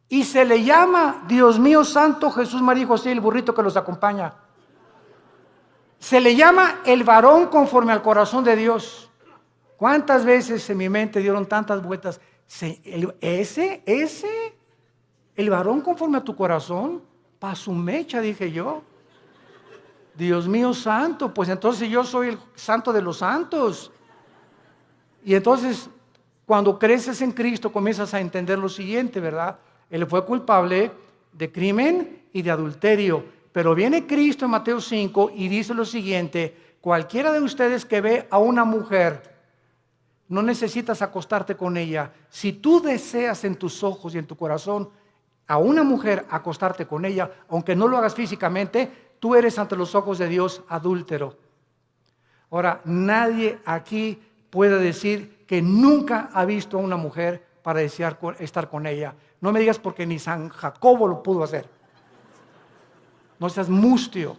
Y se le llama, Dios mío santo, Jesús, María y José y el burrito que los acompaña. Se le llama el varón conforme al corazón de Dios. ¿Cuántas veces en mi mente dieron tantas vueltas? El varón conforme a tu corazón, pa' su mecha, dije yo. Dios mío santo, pues entonces yo soy el santo de los santos. Y entonces, cuando creces en Cristo, comienzas a entender lo siguiente, ¿verdad? Él fue culpable de crimen y de adulterio. Pero viene Cristo en Mateo 5 y dice lo siguiente: cualquiera de ustedes que ve a una mujer, no necesitas acostarte con ella. Si tú deseas en tus ojos y en tu corazón a una mujer acostarte con ella, aunque no lo hagas físicamente, tú eres ante los ojos de Dios adúltero. Ahora, nadie aquí puede decir que nunca ha visto a una mujer para desear estar con ella. No me digas porque ni San Jacobo lo pudo hacer. No seas mustio.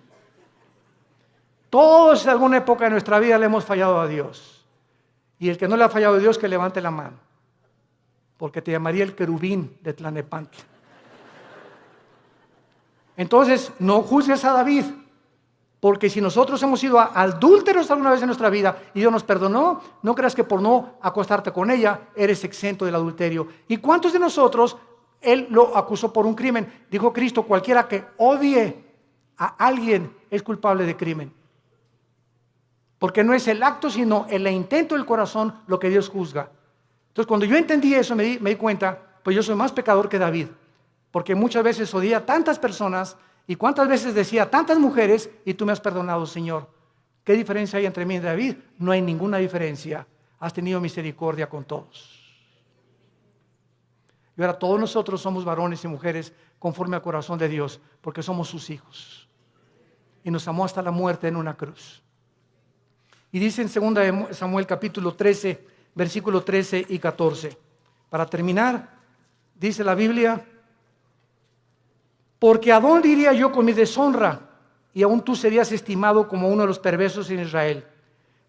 Todos en alguna época de nuestra vida le hemos fallado a Dios. Y el que no le ha fallado a Dios, que levante la mano. Porque te llamaría el querubín de Tlanepantla. Entonces, no juzgues a David. Porque si nosotros hemos sido adúlteros alguna vez en nuestra vida y Dios nos perdonó, no creas que por no acostarte con ella eres exento del adulterio. ¿Y cuántos de nosotros Él lo acusó por un crimen? Dijo Cristo: cualquiera que odie a alguien es culpable de crimen. Porque no es el acto, sino el intento del corazón lo que Dios juzga. Entonces, cuando yo entendí eso, me di cuenta, pues yo soy más pecador que David. Porque muchas veces odié a tantas personas y cuántas veces decía a tantas mujeres, y tú me has perdonado, Señor. ¿Qué diferencia hay entre mí y David? No hay ninguna diferencia. Has tenido misericordia con todos. Y ahora todos nosotros somos varones y mujeres conforme al corazón de Dios, porque somos sus hijos. Y nos amó hasta la muerte en una cruz. Y dice en 2 Samuel capítulo 13, versículo 13 y 14. Para terminar, dice la Biblia: porque ¿a dónde iría yo con mi deshonra? Y aún tú serías estimado como uno de los perversos en Israel.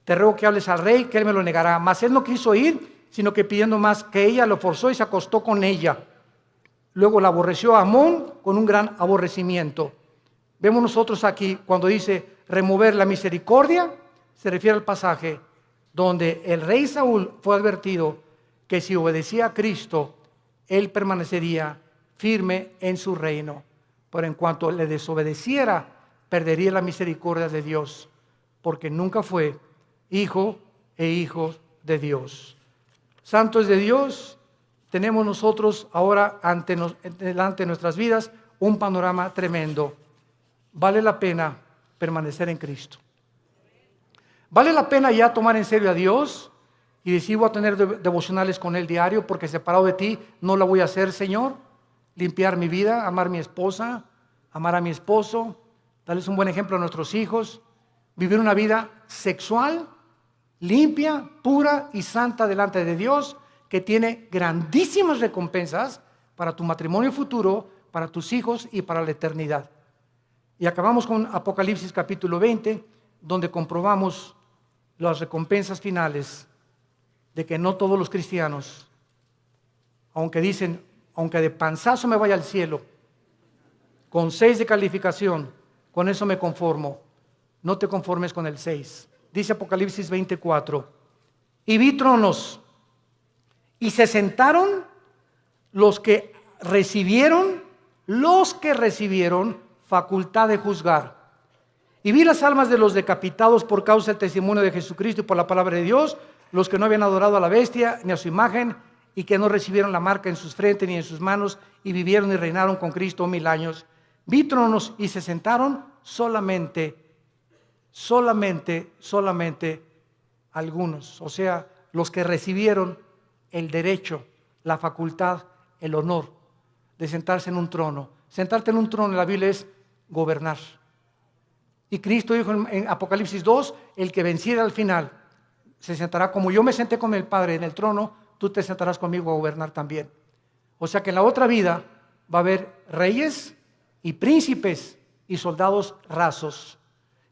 Te ruego que hables al rey, que él me lo negará. Mas él no quiso ir, sino que pidiendo más que ella, lo forzó y se acostó con ella. Luego la aborreció a Amón con un gran aborrecimiento. Vemos nosotros aquí, cuando dice remover la misericordia, se refiere al pasaje donde el rey Saúl fue advertido que si obedecía a Cristo, él permanecería firme en su reino. Pero en cuanto le desobedeciera, perdería la misericordia de Dios, porque nunca fue hijo de Dios. Santos de Dios, tenemos nosotros ahora delante de nuestras vidas un panorama tremendo. Vale la pena permanecer en Cristo. Vale la pena ya tomar en serio a Dios y decir voy a tener devocionales con Él diario porque separado de ti no la voy a hacer, Señor. Limpiar mi vida, amar a mi esposa, amar a mi esposo, darles un buen ejemplo a nuestros hijos, vivir una vida sexual, limpia, pura y santa delante de Dios, que tiene grandísimas recompensas para tu matrimonio futuro, para tus hijos y para la eternidad. Y acabamos con Apocalipsis capítulo 20, donde comprobamos las recompensas finales de que no todos los cristianos, aunque dicen, aunque de panzazo me vaya al cielo, con 6 de calificación, con eso me conformo. No te conformes con el 6. Dice Apocalipsis 24, y vi tronos, y se sentaron los que recibieron facultad de juzgar. Y vi las almas de los decapitados por causa del testimonio de Jesucristo y por la palabra de Dios, los que no habían adorado a la bestia ni a su imagen, y que no recibieron la marca en sus frentes ni en sus manos, y vivieron y reinaron con Cristo 1000 años. Vi tronos y se sentaron solamente algunos, o sea, los que recibieron el derecho, la facultad, el honor de sentarse en un trono. Sentarte en un trono en la Biblia es gobernar. Y Cristo dijo en Apocalipsis 2, el que venciera al final se sentará como yo me senté con el Padre en el trono, tú te sentarás conmigo a gobernar también. O sea que en la otra vida va a haber reyes y príncipes y soldados rasos,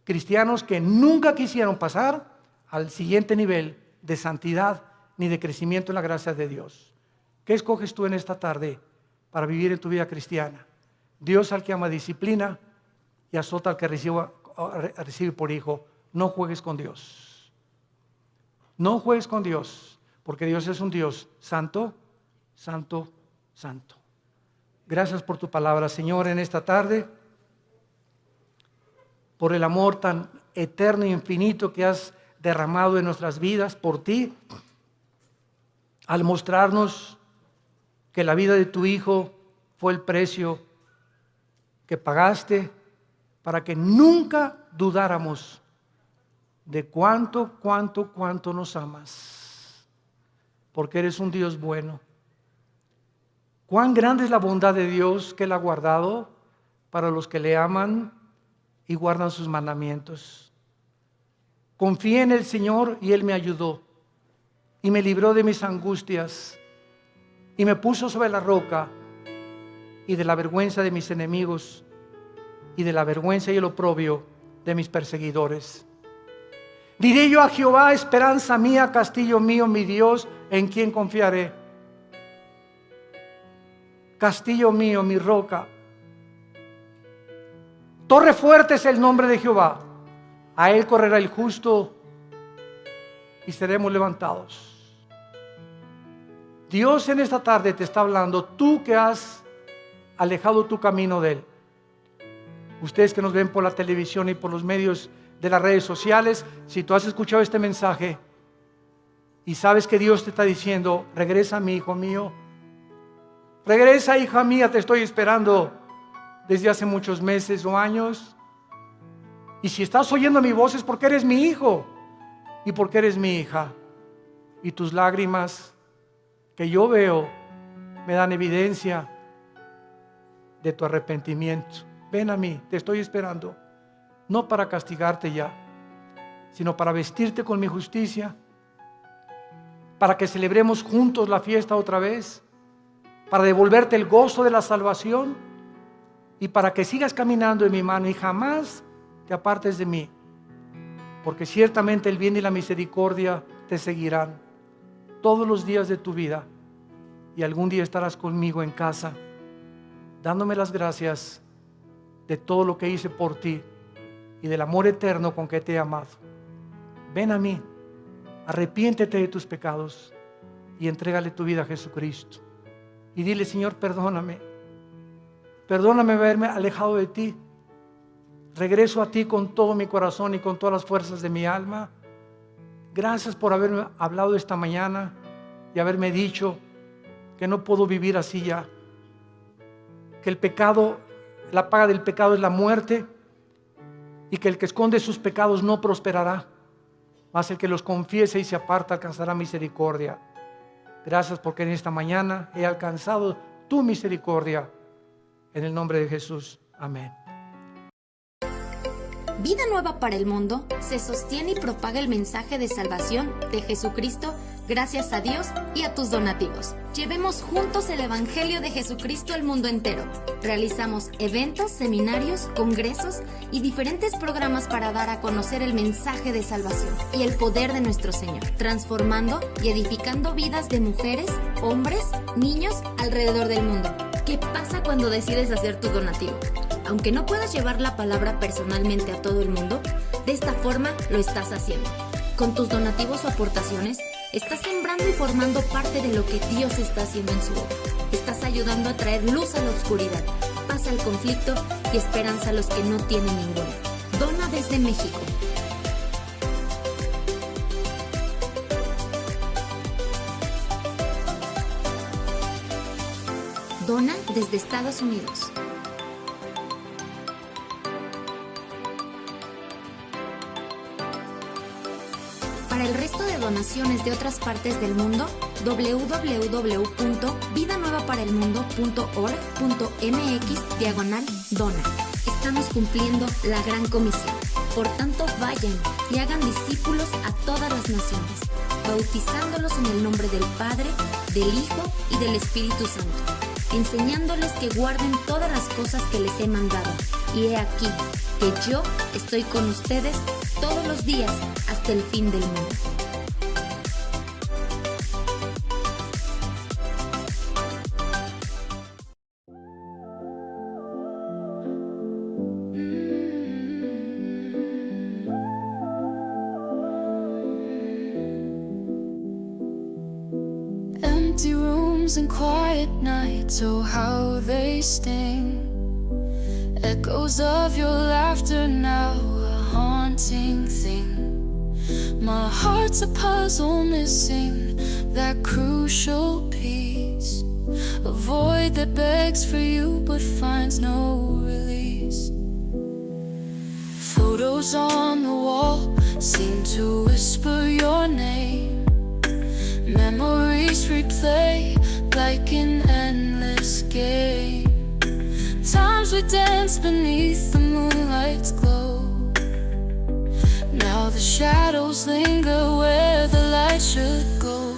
cristianos que nunca quisieron pasar al siguiente nivel de santidad ni de crecimiento en la gracia de Dios. ¿Qué escoges tú en esta tarde para vivir en tu vida cristiana? Dios al que ama disciplina y azota al que recibe por hijo. No juegues con Dios. No juegues con Dios, porque Dios es un Dios santo, santo, santo. Gracias por tu palabra, Señor, en esta tarde, por el amor tan eterno e infinito que has derramado en nuestras vidas por ti, al mostrarnos que la vida de tu Hijo fue el precio que pagaste para que nunca dudáramos de cuánto nos amas, porque eres un Dios bueno. Cuán grande es la bondad de Dios que Él ha guardado para los que le aman y guardan sus mandamientos. Confié en el Señor y Él me ayudó y me libró de mis angustias y me puso sobre la roca y de la vergüenza de mis enemigos y de la vergüenza y el oprobio de mis perseguidores. Diré yo a Jehová, esperanza mía, castillo mío, mi Dios, en quien confiaré. Castillo mío, mi roca. Torre fuerte es el nombre de Jehová. A él correrá el justo y seremos levantados. Dios en esta tarde te está hablando, tú que has alejado tu camino de Él. Ustedes que nos ven por la televisión y por los medios de las redes sociales, si tú has escuchado este mensaje y sabes que Dios te está diciendo, regresa mi hijo mío, regresa hija mía, te estoy esperando desde hace muchos meses o años. Y si estás oyendo mi voz es porque eres mi hijo y porque eres mi hija. Y tus lágrimas que yo veo me dan evidencia de tu arrepentimiento. Ven a mí, te estoy esperando, no para castigarte ya, sino para vestirte con mi justicia, para que celebremos juntos la fiesta otra vez, para devolverte el gozo de la salvación y para que sigas caminando en mi mano y jamás te apartes de mí, porque ciertamente el bien y la misericordia te seguirán todos los días de tu vida y algún día estarás conmigo en casa, dándome las gracias de todo lo que hice por ti y del amor eterno con que te he amado. Ven a mí, arrepiéntete de tus pecados y entrégale tu vida a Jesucristo. Y dile, Señor, perdóname haberme alejado de ti. Regreso a ti con todo mi corazón y con todas las fuerzas de mi alma. Gracias por haberme hablado esta mañana y haberme dicho que no puedo vivir así ya, que el pecado, la paga del pecado es la muerte y que el que esconde sus pecados no prosperará. mas el que los confiese y se aparta alcanzará misericordia. Gracias porque en esta mañana he alcanzado tu misericordia. En el nombre de Jesús. Amén. Vida Nueva para el Mundo se sostiene y propaga el mensaje de salvación de Jesucristo gracias a Dios y a tus donativos. Llevemos juntos el Evangelio de Jesucristo al mundo entero. Realizamos eventos, seminarios, congresos y diferentes programas para dar a conocer el mensaje de salvación y el poder de nuestro Señor, transformando y edificando vidas de mujeres, hombres, niños alrededor del mundo. ¿Qué pasa cuando decides hacer tu donativo? Aunque no puedas llevar la palabra personalmente a todo el mundo, de esta forma lo estás haciendo. Con tus donativos o aportaciones, estás sembrando y formando parte de lo que Dios está haciendo en su obra. Estás ayudando a traer luz a la oscuridad, paz al conflicto y esperanza a los que no tienen ninguna. Dona desde México. Dona desde Estados Unidos. Para el resto de donaciones de otras partes del mundo, www.vidanuevaparelmundo.org.mx/dona. Estamos cumpliendo la gran comisión. Por tanto, vayan y hagan discípulos a todas las naciones, bautizándolos en el nombre del Padre, del Hijo y del Espíritu Santo, enseñándoles que guarden todas las cosas que les he mandado. Y he aquí que yo estoy con ustedes todos los días hasta el fin del mundo. Empty rooms and quiet nights, oh how they sting. Echoes of your laughter now, a haunting thing. My heart's a puzzle missing that crucial piece. A void that begs for you but finds no release. Photos on the wall seem to whisper your name. Memories replay like an endless game. Times we danced beneath the moonlight's glow. Now the shadows linger where the light should go.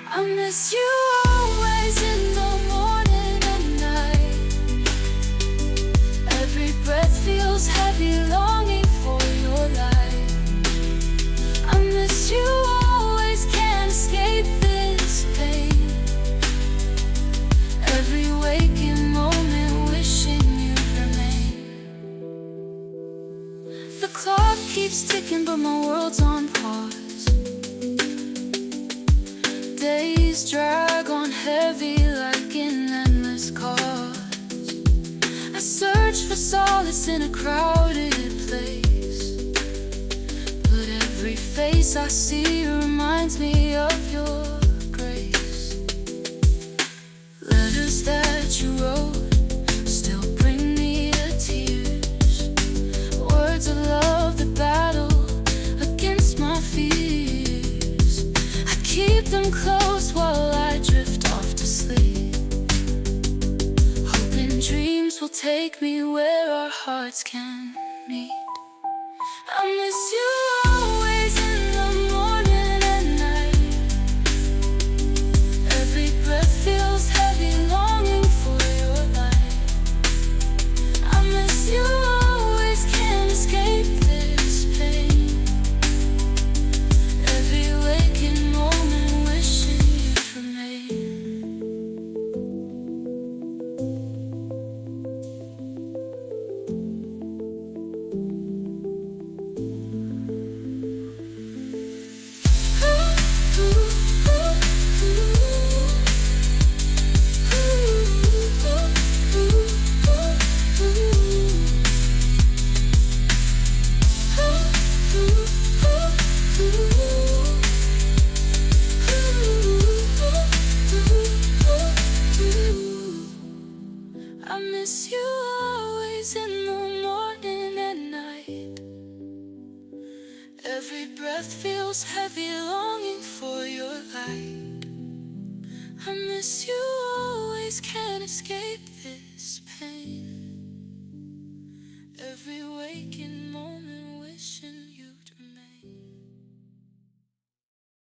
I miss you always in the morning and night. Every breath feels heavy, longing for your light. I miss you always, can't escape this pain. Every waking moment wishing you'd remain. The clock keeps ticking but my world's on pause. Days drag on heavy like an endless cause. I search for solace in a crowded place, but every face I see reminds me of your grace. Letters that you wrote still bring me to tears. Words of love that battle against my fears. I keep them close while I drift off to sleep, hoping dreams will take me where our hearts can meet. I miss you always in the morning and night. Every breath feels heavy, longing for your light. I miss you always, can't escape this pain. Every waking moment wishing you'd remain. feels heavy, longing for your light. I miss you always, can't escape this pain. Every waking